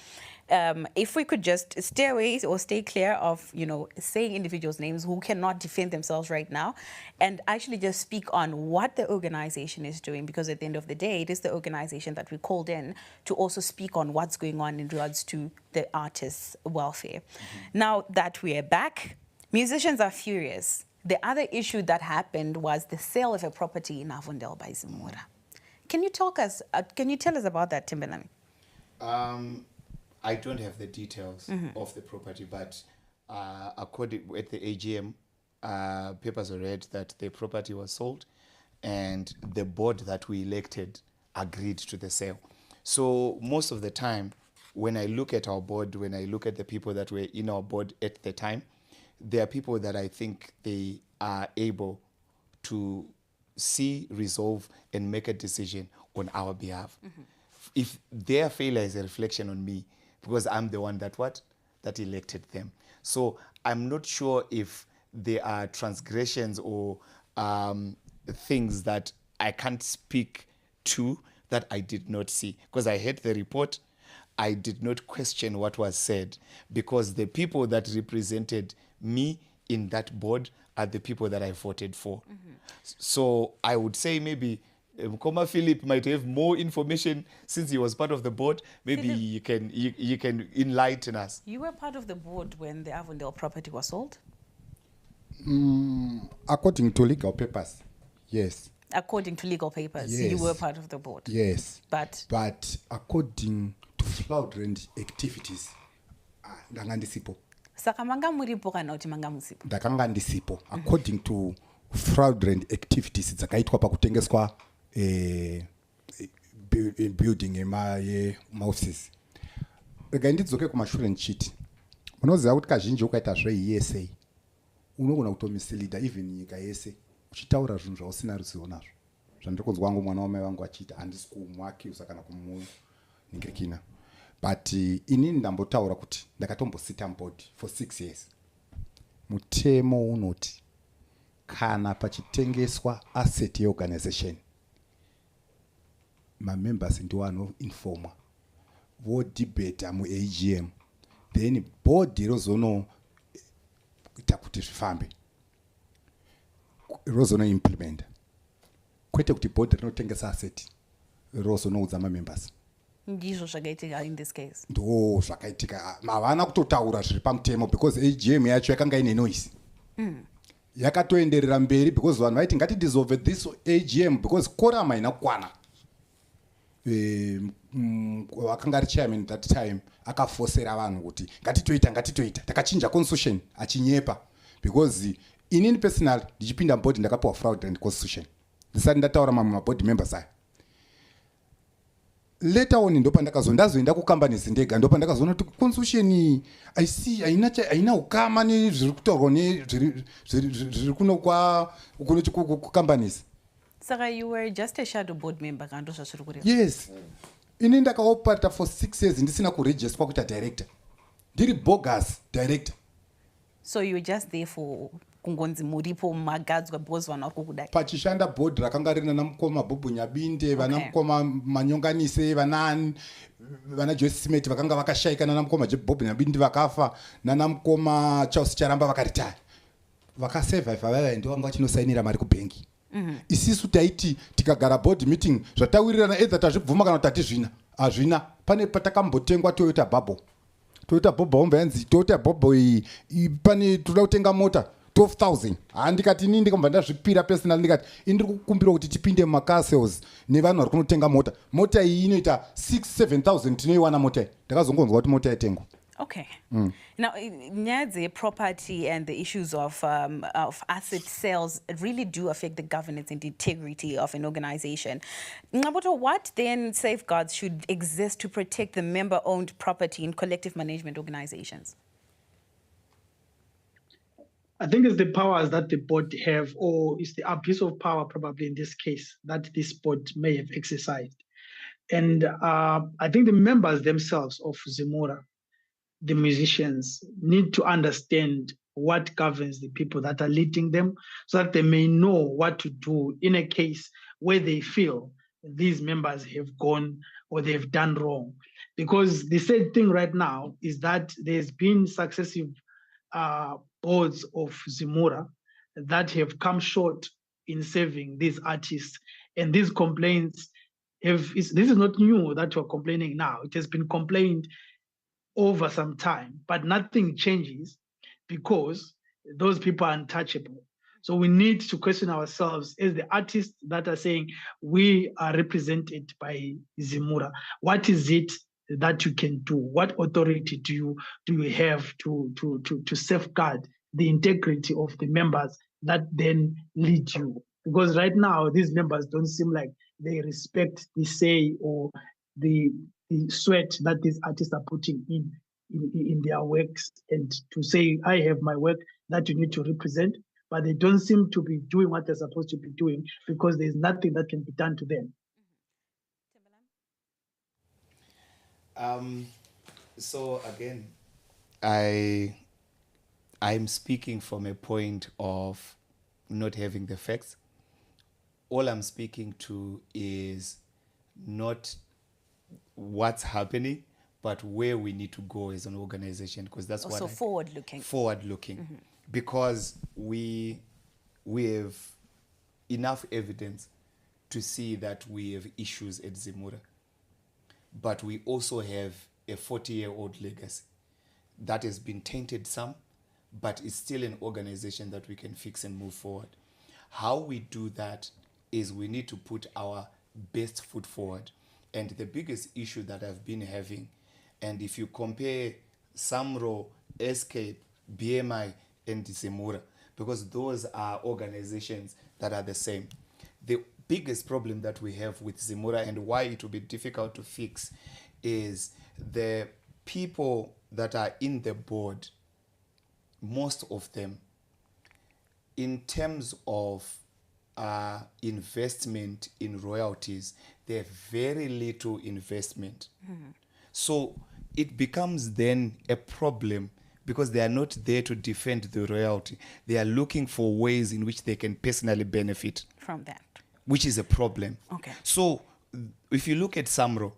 Speaker 2: If we could just stay away or stay clear of, saying individuals' names who cannot defend themselves right now, and actually just speak on what the organization is doing, because at the end of the day, it is the organization that we called in to also speak on what's going on in regards to the artists' welfare. Now that we are back, musicians are furious. The other issue that happened was the sale of a property in Avondale by Zimura. Can you tell us about that, Timberlake?
Speaker 1: I don't have the details of the property, but according at the AGM, papers were read that the property was sold, and the board that we elected agreed to the sale. So most of the time, when I look at our board, when I look at the people that were in our board at the time, there are people that I think they are able to see, resolve, and make a decision on our behalf. If their failure is a reflection on me, because I'm the one that elected them. So I'm not sure if there are transgressions or things that I can't speak to that I did not see. Because I heard the report, I did not question what was said, because the people that represented me in that board are the people that I voted for. So I would say maybe Mkoma Philip might have more information since he was part of the board. Maybe you can enlighten us.
Speaker 2: You were part of the board when the Avondale property was sold?
Speaker 3: According to legal papers, yes.
Speaker 2: According to legal papers,
Speaker 3: yes.
Speaker 2: You were part of the board?
Speaker 3: Yes.
Speaker 2: But
Speaker 3: according to fraudulent activities, ndangandisipo.
Speaker 2: Saka manga muripo kana kuti manga musipo?
Speaker 3: Ndakanga ndisipo. According to fraudulent activities dzakaitwa pakutengeswa building yeMausis. Rega ndidzoke kumashure nchiti. Unoziva kuti kazhinji ukaita zveESA unogona kutomisilida even nyika yese uchitaura zvinhu zvausina ruzivo nazvo. Zvandiri kunzwa wangu mwana wamai vangu achiita handisi kumwakiusa kana kumuningirikina. But inini ndambotaura kuti ndakatombosita board for 6 years. Mutemo unoti kana pachitengeswa asset yeorganization, mamembers ndiwo anoinformwa, vodebata muAGM, then board rozonoita kuti zvifambe, rozonoimplementa. Kwete kuti board rinotengesa asset rozonoudza mamembers.
Speaker 2: Ndizvo zvakaitika in this case.
Speaker 3: Ndo zvakaitika. Mavana kutotaura zviri pamutemo because AGM yacho yakanga ine noise. Yakatoenderera mberi because vanhu vaiti ngati dissolve this AGM because quorum haina kukwana. Wakanga ari chairman that time akafosera vanhu kuti ngatitoita takachinja constitution achinyepa because inini personal ndichipinda board ndakapiwa fraudulent constitution. Ndisati ndataura mamwe board members aya. Later on ndopandakazoenda kucompanies ndega ndopandakazoona kuti constitution haina ukama nezviri kutaurwa nezviri kuno kucompanies.
Speaker 2: Saka you were just a shadow board member kando zvazviri kureva?
Speaker 3: Yes. Ini ndakaopata for 6 years ndisina kuregister kuita director. Ndiri bogus director.
Speaker 2: So you're just there for kungonzi muripo magadzwa bozwa nako kudai.
Speaker 3: Pachishanda board rakanga rina namukoma Bobo Nyabinde, vanamukoma Manyonganise, vana Joyce Smith vakanga vakashaika namukoma Bobo Nyabinde vakafa, namukoma Charles Charamba vakaretire. Vakasurvive vava ndio vanga vachinosainira mari kubenki. Isisu taiti tikagara board meeting zvatawirirana either tazvibvuma kana kuti hatizvina. Hazvina. Pane patakambotengwa Toyota Bubble. Toyota Bubble omba yanzi Toyota Bubble pane toda kutenga mota 12,000. Handikati inini ndikamva ndazvipira personal ndikati indiri kukumbira kuti tipinde mumakasels nevanhu vari kunotenga mota. Mota iyi inoita 6-7,000 tinoiwana mota iyi. Ndakazongonzwa kuti mota yaitengwa.
Speaker 2: Okay. Now, the property and the issues of asset sales really do affect the governance and integrity of an organization. Ngabuto, what then safeguards should exist to protect the member-owned property in collective management organizations?
Speaker 5: I think it's the powers that the board have, or it's the abuse of power probably in this case that this board may have exercised. And I think the members themselves of Zimura, the musicians, need to understand what governs the people that are leading them so that they may know what to do in a case where they feel these members have gone or they've done wrong. Because the sad thing right now is that there's been successive boards of Zimura that have come short in saving these artists. And these complaints this is not new that we're complaining now. It has been complained over some time, but nothing changes because those people are untouchable. So we need to question ourselves as the artists that are saying we are represented by Zimura. What is it that you can do? What authority do you have to safeguard the integrity of the members that then lead you? Because right now these members don't seem like they respect the say or the sweat that these artists are putting in their works, and to say, I have my work that you need to represent, but they don't seem to be doing what they're supposed to be doing because there's nothing that can be done to them.
Speaker 1: So again, I'm speaking from a point of not having the facts. All I'm speaking to is not what's happening, but where we need to go as an organization, because that's
Speaker 2: also
Speaker 1: what
Speaker 2: forward-looking.
Speaker 1: Because we have enough evidence to see that we have issues at Zimura, but we also have a 40-year-old legacy that has been tainted some, but it's still an organization that we can fix and move forward. How we do that is we need to put our best foot forward. And the biggest issue that I've been having, and if you compare Samro, Escape, BMI, and Zimura, because those are organizations that are the same. The biggest problem that we have with Zimura and why it will be difficult to fix is the people that are in the board, most of them, in terms of investment in royalties, they have very little investment. So it becomes then a problem because they are not there to defend the royalty. They are looking for ways in which they can personally benefit
Speaker 2: from that,
Speaker 1: which is a problem.
Speaker 2: Okay.
Speaker 1: So if you look at Samro,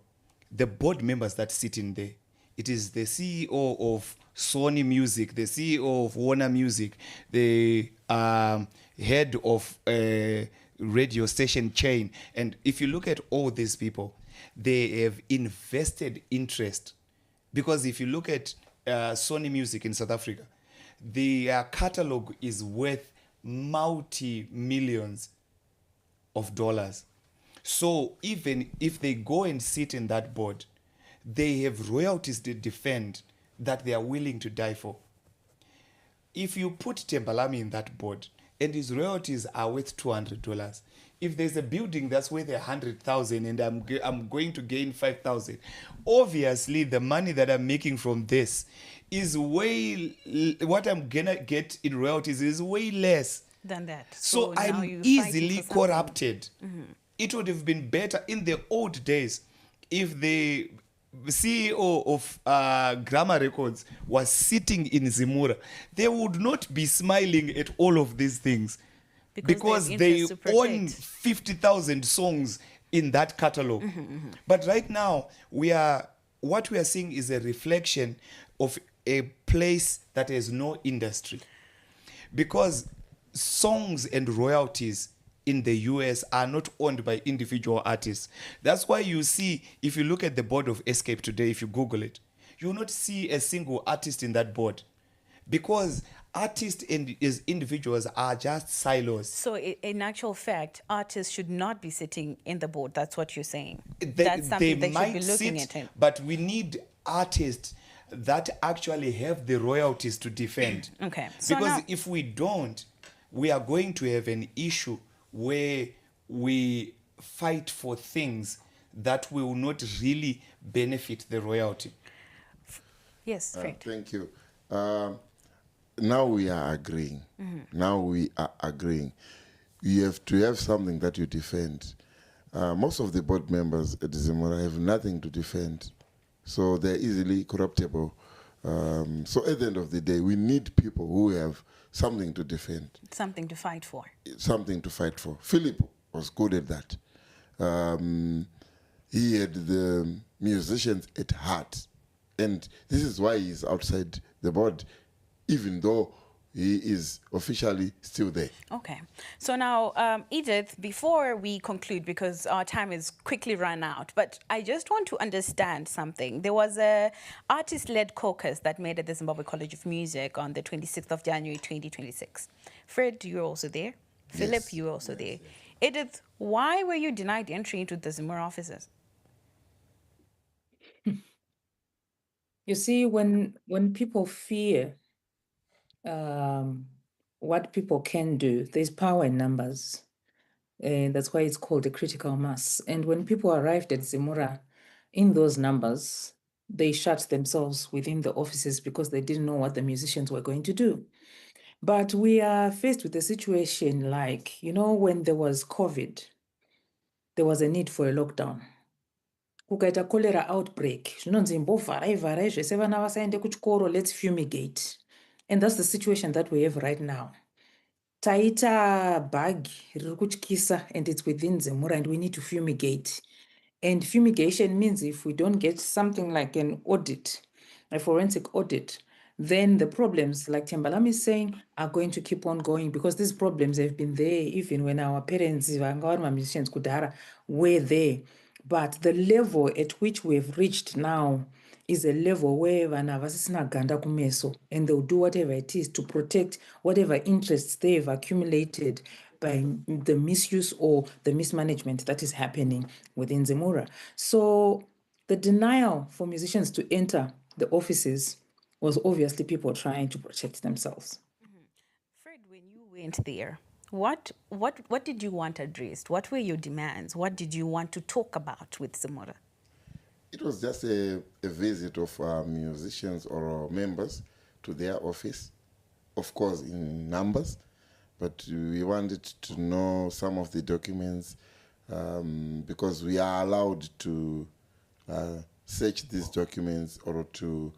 Speaker 1: the board members that sit in there, it is the CEO of Sony Music, the CEO of Warner Music, the head of a radio station chain. And if you look at all these people, they have invested interest. Because if you look at Sony Music in South Africa, their catalog is worth multi-millions of dollars. So even if they go and sit in that board, they have royalties to defend that they are willing to die for. If you put Tembalami in that board and his royalties are worth $200, if there's a building that's worth 100,000 and I'm going to gain 5,000, obviously the money that I'm making from this is what I'm gonna get in royalties is way less
Speaker 2: than that.
Speaker 1: So I'm easily corrupted. It would have been better in the old days if CEO of Grammar Records was sitting in Zimura, they would not be smiling at all of these things because they own 50,000 songs in that catalog. But right now, what we are seeing is a reflection of a place that has no industry, because songs and royalties in the US are not owned by individual artists. That's why you see, if you look at the board of Escape today, if you Google it, you will not see a single artist in that board, because artists and as individuals are just silos.
Speaker 2: So in actual fact, artists should not be sitting in the board. That's what you're saying. That's something they should be looking at.
Speaker 1: But we need artists that actually have the royalties to defend.
Speaker 2: Okay. So
Speaker 1: because
Speaker 2: now,
Speaker 1: if we don't, we are going to have an issue where we fight for things that will not really benefit the royalty.
Speaker 2: Yes, Fred.
Speaker 4: Thank you. Now we are agreeing. Now we are agreeing. You have to have something that you defend. Most of the board members at Zimura have nothing to defend, so they're easily corruptible. So at the end of the day, we need people who have something to defend.
Speaker 2: Something to fight for.
Speaker 4: Something to fight for. Philip was good at that. He had the musicians at heart. And this is why he's outside the board, even though he is officially still there.
Speaker 2: Okay. So now, Edith, before we conclude, because our time is quickly run out, but I just want to understand something. There was a artist-led caucus that made at the Zimbabwe College of Music on the 26th of January, 2026. Fred, you were also there.
Speaker 4: Yes.
Speaker 2: Philip, you were also there. Edith, why were you denied entry into the Zimura offices?
Speaker 6: You see, when people fear what people can do, there's power in numbers. And that's why it's called a critical mass. And when people arrived at Zimura in those numbers, they shut themselves within the offices because they didn't know what the musicians were going to do. But we are faced with a situation like, when there was COVID, there was a need for a lockdown. Kukaita cholera outbreak, zvinonzi imbovharai zvese vana vasaende kuchikoro, let's fumigate. And that's the situation that we have right now. Taita bag riri kutyisa, and it's within Zimura, and we need to fumigate. And fumigation means if we don't get something like an audit, a forensic audit, then the problems, like Tembalami is saying, are going to keep on going, because these problems have been there even when our parents, our musicians, Kudara, were there. But the level at which we have reached now is a level where vana vasisina ganda kumeso, and they'll do whatever it is to protect whatever interests they've accumulated by the misuse or the mismanagement that is happening within Zimura. So the denial for musicians to enter the offices was obviously people trying to protect themselves.
Speaker 2: Fred, when you went there, what did you want addressed? What were your demands? What did you want to talk about with Zimura?
Speaker 4: It was just a visit of musicians or members to their office, of course in numbers, but we wanted to know some of the documents because we are allowed to search these documents or to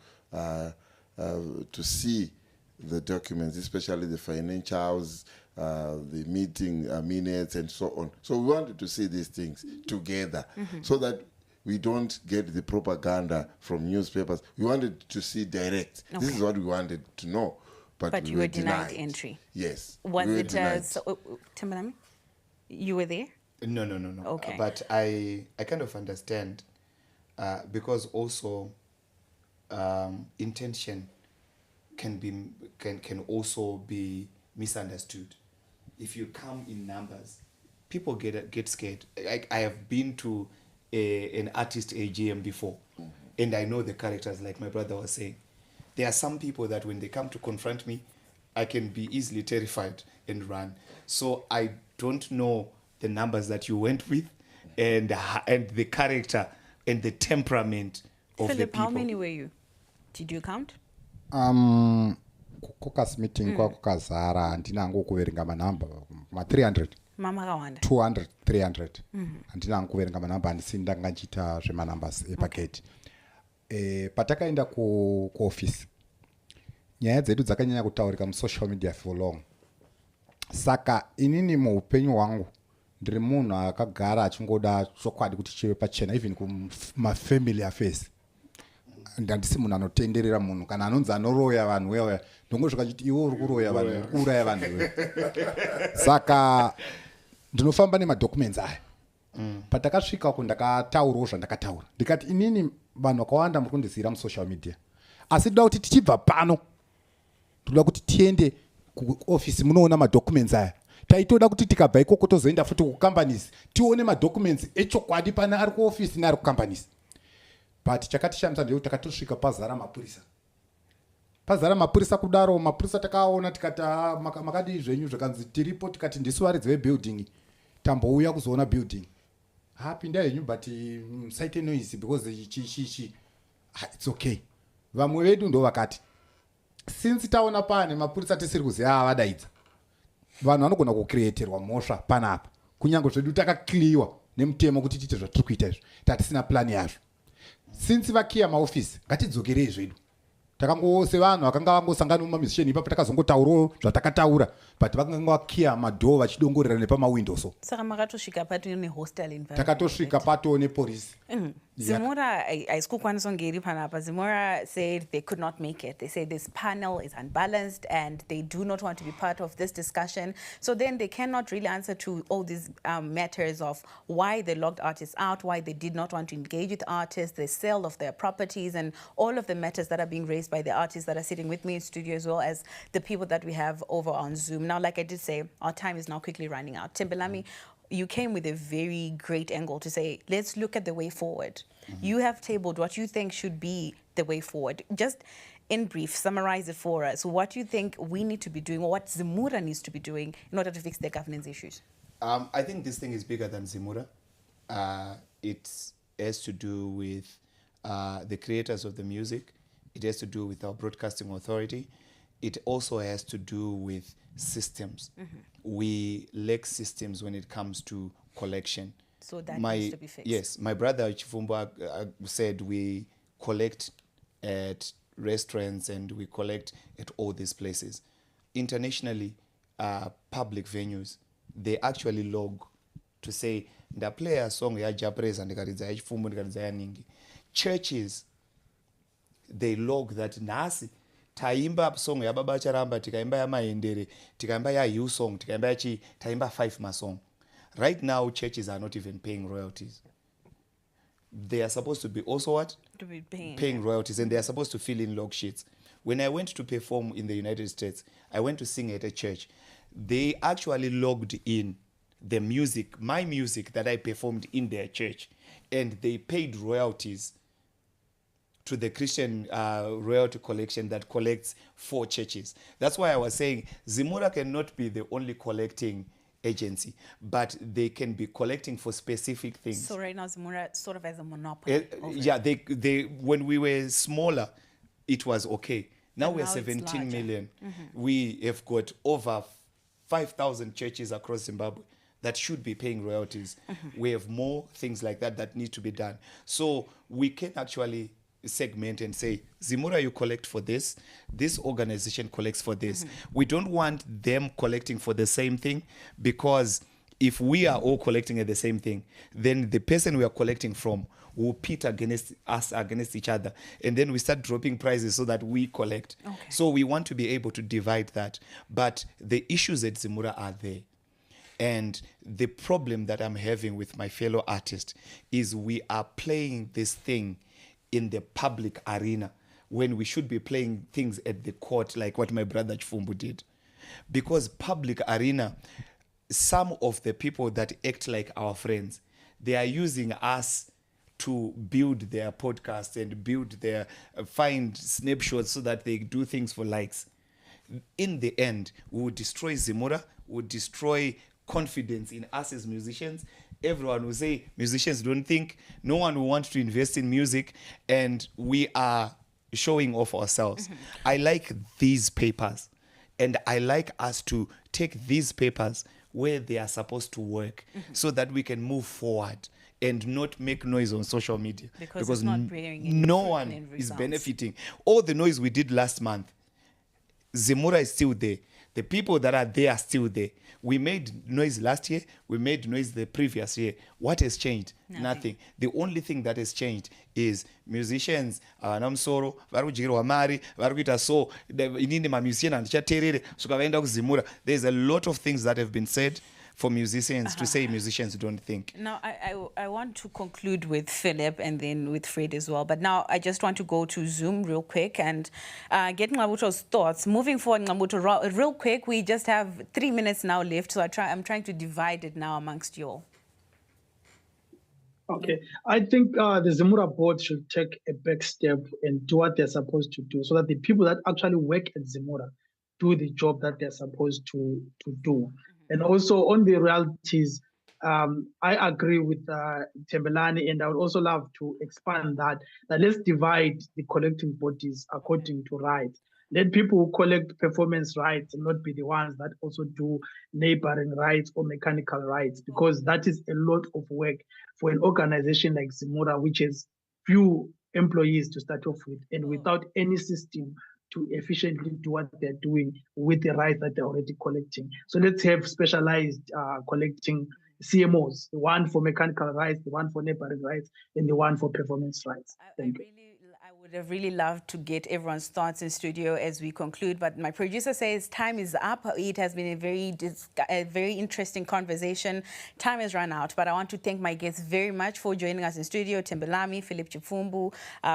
Speaker 4: see the documents, especially the financials, the meeting minutes, and so on. So we wanted to see these things together so that we don't get the propaganda from newspapers. We wanted to see direct. Okay. This is what we wanted to know. But
Speaker 2: you were denied entry.
Speaker 4: Yes.
Speaker 2: Was it Timbalami? You were there?
Speaker 1: No.
Speaker 2: Okay.
Speaker 1: But I kind of understand because also intention can also be misunderstood. If you come in numbers, people get scared. I have been to an artist AGM before, and I know the characters, like my brother was saying. There are some people that when they come to confront me, I can be easily terrified and run. So I don't know the numbers that you went with and the character and the temperament of
Speaker 2: Philip,
Speaker 1: the people.
Speaker 2: how many were you? Did you count?
Speaker 3: Caucus meeting kwakukazara handinango kuverenga manhamba ma 300 200 300 handinango kuverenga manhamba handisi ndanga nchiita zvemanhambers epagate. patakaenda kuofisi nyaya dzedu dzakanyanya kutaurika musocial media for long. Saka inini muupenyu hwangu ndiri munhu akagara achingoda chokwadi kuti chive pachena, even kumafamily affairs. Handisi munhu anotenderera munhu kana anonzi anoroya vanhu weya ndongosvika chiti iwe uri kuroya vanhu, uri kuuraya vanhu. Saka ndinofamba nemadocuments aya. Patakasvika uko ndakataurawo zvandakataura ndikati inini vanhu vakawanda muri kundizivira musocial media, asi toda kuti tichibva pano toda kuti tiende kuofisi munoona madocuments aya. Taitoda kuti tikabva ikoko tozoenda futi kucompanies tione madocuments echokwadi pana ari kuofisi neari kucompanies. But chakatishamisa ndeo takatosvika pazara mapurisa. Pazara mapurisa kudaro, mapurisa takaona tikati makadi zvenyu zvakanzi tiripo, tikati ndisu varidzi vebuilding tambouya kuzoona building. Pinda henyu but site noise because it's okay. Vamwe vedu ndo vakati since taona pane mapurisa tisiri kuziva vadaidza. Vanhu vanogona kucreaterwa mhosva panapa. Kunyange zvedu takakliwa nemutemo kuti tiite zvatiri kuita izvo. Tatisina plan yazvo. Since vakiya maofisi ngatidzokerei zvedu. Takangose vanhu vakanga vangosangana mumusician ipapo takazongotaurawo zvatakataura but vakanga vakiya madhoo vachidongorera nepamawindows.
Speaker 2: Saka makatosvika pato nehostel environment.
Speaker 3: Takatosvika pato nepolisi.
Speaker 2: Zimura aisikukwanisa kunge iri panapa. Zimura said they could not make it. They said this panel is unbalanced and they do not want to be part of this discussion. So then they cannot really answer to all these matters of why they locked artists out, why they did not want to engage with artists, the sale of their properties, and all of the matters that are being raised by the artists that are sitting with me in studio, as well as the people that we have over on Zoom. Now, like I did say, our time is now quickly running out. Timbelami, you came with a very great angle to say, let's look at the way forward. You have tabled what you think should be the way forward. Just in brief, summarize it for us. What do you think we need to be doing, or what Zimura needs to be doing in order to fix the governance issues?
Speaker 1: I think this thing is bigger than Zimura. It has to do with the creators of the music. It has to do with our broadcasting authority. It also has to do with systems. We lack systems when it comes to collection.
Speaker 2: So that needs to be fixed.
Speaker 1: Yes, my brother Chifumba said we collect at restaurants and we collect at all these places. Internationally, public venues, they actually log to say, nda play a song ya Japanese and ndikaridza ya Chifumbu ndikaridza ya Ningi. Churches, they log that nasi taimba song ya Baba Charamba, tikaimba ya Maendere, tikaimba ya You Song, tikaimba ya Chi, taimba 5 masong. Right now, churches are not even paying royalties. They are supposed to be also what?
Speaker 2: To be
Speaker 1: paying royalties, and they are supposed to fill in log sheets. When I went to perform in the United States, I went to sing at a church. They actually logged in the music, my music that I performed in their church, and they paid royalties to the Christian royalty collection that collects for churches. That's why I was saying Zimura cannot be the only collecting agency, but they can be collecting for specific things.
Speaker 2: So right now Zimura sort of has a monopoly.
Speaker 1: Yeah, they when we were smaller, it was okay. Now we're
Speaker 2: now
Speaker 1: 17 million. We have got over 5,000 churches across Zimbabwe that should be paying royalties. We have more things like that that need to be done. So we can actually segment and say, Zimura, you collect for this organization collects for this. We don't want them collecting for the same thing, because if we are all collecting at the same thing, then the person we are collecting from will pit against us, against each other, and then we start dropping prices so that we collect. So we want to be able to divide that, but the issues at Zimura are there. And the problem that I'm having with my fellow artists is we are playing this thing in the public arena when we should be playing things at the court, like what my brother Chifumbu did. Because public arena, some of the people that act like our friends, they are using us to build their podcast and build their find snapshots so that they do things for likes. In the end, we will destroy Zimura, we will destroy confidence in us as musicians. Everyone will say musicians don't think, no one will want to invest in music, and we are showing off ourselves. I like these papers, and I like us to take these papers where they are supposed to work so that we can move forward and not make noise on social media
Speaker 2: Because it's not bringing any
Speaker 1: no
Speaker 2: fruit
Speaker 1: one
Speaker 2: and
Speaker 1: is
Speaker 2: results.
Speaker 1: benefiting. All the noise we did last month, Zemura is still there. The people that are there are still there. We made noise last year. We made noise the previous year. What has changed? Nothing. The only thing that has changed is musicians. Namsoro, varujiro amari, varuita so. Inini ma musician and chaterere. Sukavenda kuzimura. There's a lot of things that have been said for musicians to say musicians don't think.
Speaker 2: Now, I want to conclude with Philip and then with Fred as well. But now I just want to go to Zoom real quick and get Ngabuto's thoughts. Moving forward, Ngabuto, real quick, we just have 3 minutes now left. So I'm trying to divide it now amongst you all.
Speaker 5: Okay, I think the Zemura board should take a back step and do what they're supposed to do so that the people that actually work at Zemura do the job that they're supposed to do. And also on the royalties, I agree with Tembelani, and I would also love to expand that let's divide the collecting bodies according to rights. Let people who collect performance rights not be the ones that also do neighboring rights or mechanical rights, because that is a lot of work for an organization like Zemura, which has few employees to start off with, and without any system to efficiently do what they're doing with the rights that they're already collecting. So let's have specialized collecting CMOs, the one for mechanical rights, the one for neighboring rights, and the one for performance rights. Thank you.
Speaker 2: I would have really loved to get everyone's thoughts in studio as we conclude, but my producer says time is up. It has been a very interesting conversation. Time has run out, but I want to thank my guests very much for joining us in studio. Tembelami, Philip Chifumbu,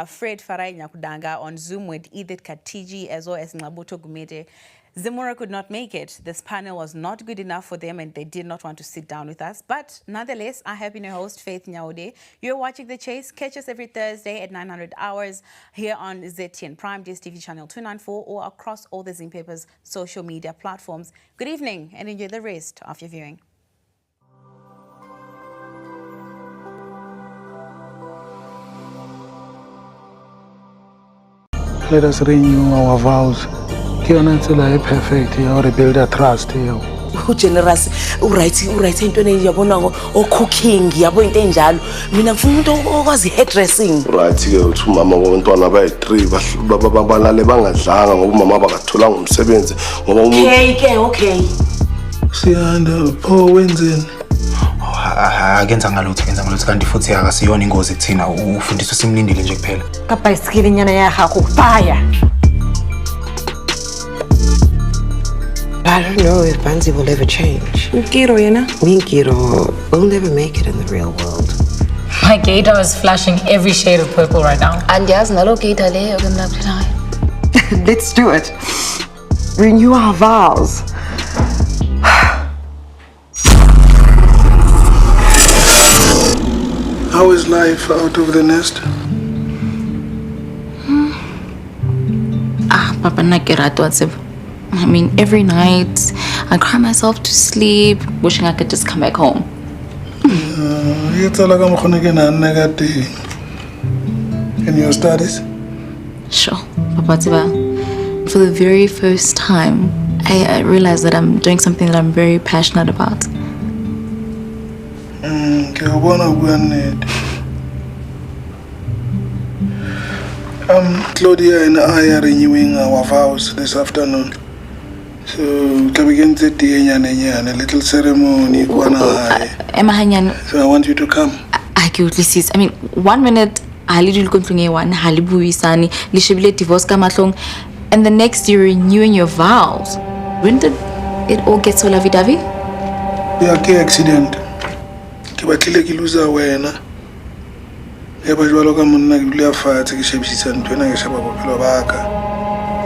Speaker 2: Fred Farai Nyakudanga on Zoom with Edith Katiji, as well as Ngabuto Gumede. Zemura could not make it. This panel was not good enough for them and they did not want to sit down with us. But nonetheless, I have been your host, Faith Nyaude. You're watching The Chase. Catch us every Thursday at 900 hours here on ZTN Prime, DSTV channel 294, or across all the Zimpapers social media platforms. Good evening and enjoy the rest of your viewing.
Speaker 13: Let us renew our vows. Perfect, or rebuild a trust here.
Speaker 14: Who generous, right into the cooking, yabo into enjalo. Mina ngifuna umuntu okwazi hairdressing.
Speaker 15: Right ke uthi mama wabantwana abayi3 balale bangadlanga ngoba mama bakatholanga umsebenzi ngoba umuntu
Speaker 14: Okay.
Speaker 13: Siyanda pho wenzeni?
Speaker 16: Akenza ngalutho kanti futhi akasiyona ingozi kuthina ufundiswa simlindile nje kuphela.
Speaker 14: Kabhayisikili nyana yakho fire. I don't know if Banzi will ever change.
Speaker 17: Nkiro, you know?
Speaker 14: Me and Nkiro will never make it in the real world.
Speaker 17: My gator is flashing every shade of purple right now.
Speaker 14: And yes, nalo gator le okay. Let's do it. Renew our vows.
Speaker 13: How is life out of the nest?
Speaker 17: Papa nakerato. I mean, every night I cry myself to sleep, wishing I could just come back home.
Speaker 13: In your studies?
Speaker 17: Sure, Papa Tiba. For the very first time, I realized that I'm doing something that I'm very passionate about.
Speaker 13: Claudia and I are renewing our vows this afternoon. So, we can a little ceremony. So I want you to come.
Speaker 17: I I mean, 1 minute, divorce and the next you're renewing your vows. When did it all get so lovey-dovey?
Speaker 13: Yeah, accident.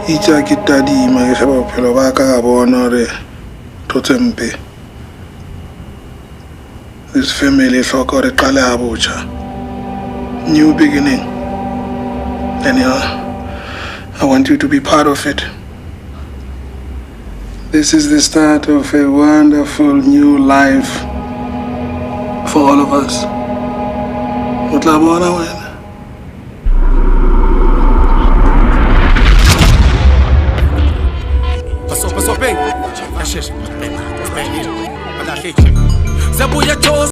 Speaker 13: Icha kitadi magesha bophelo ba ka bona re totempe. This family hloka re qale ha botjha. New beginning. Anyhow, I want you to be part of it. This is the start of a wonderful new life for all of us. Mutlabona wena.
Speaker 18: Zabuya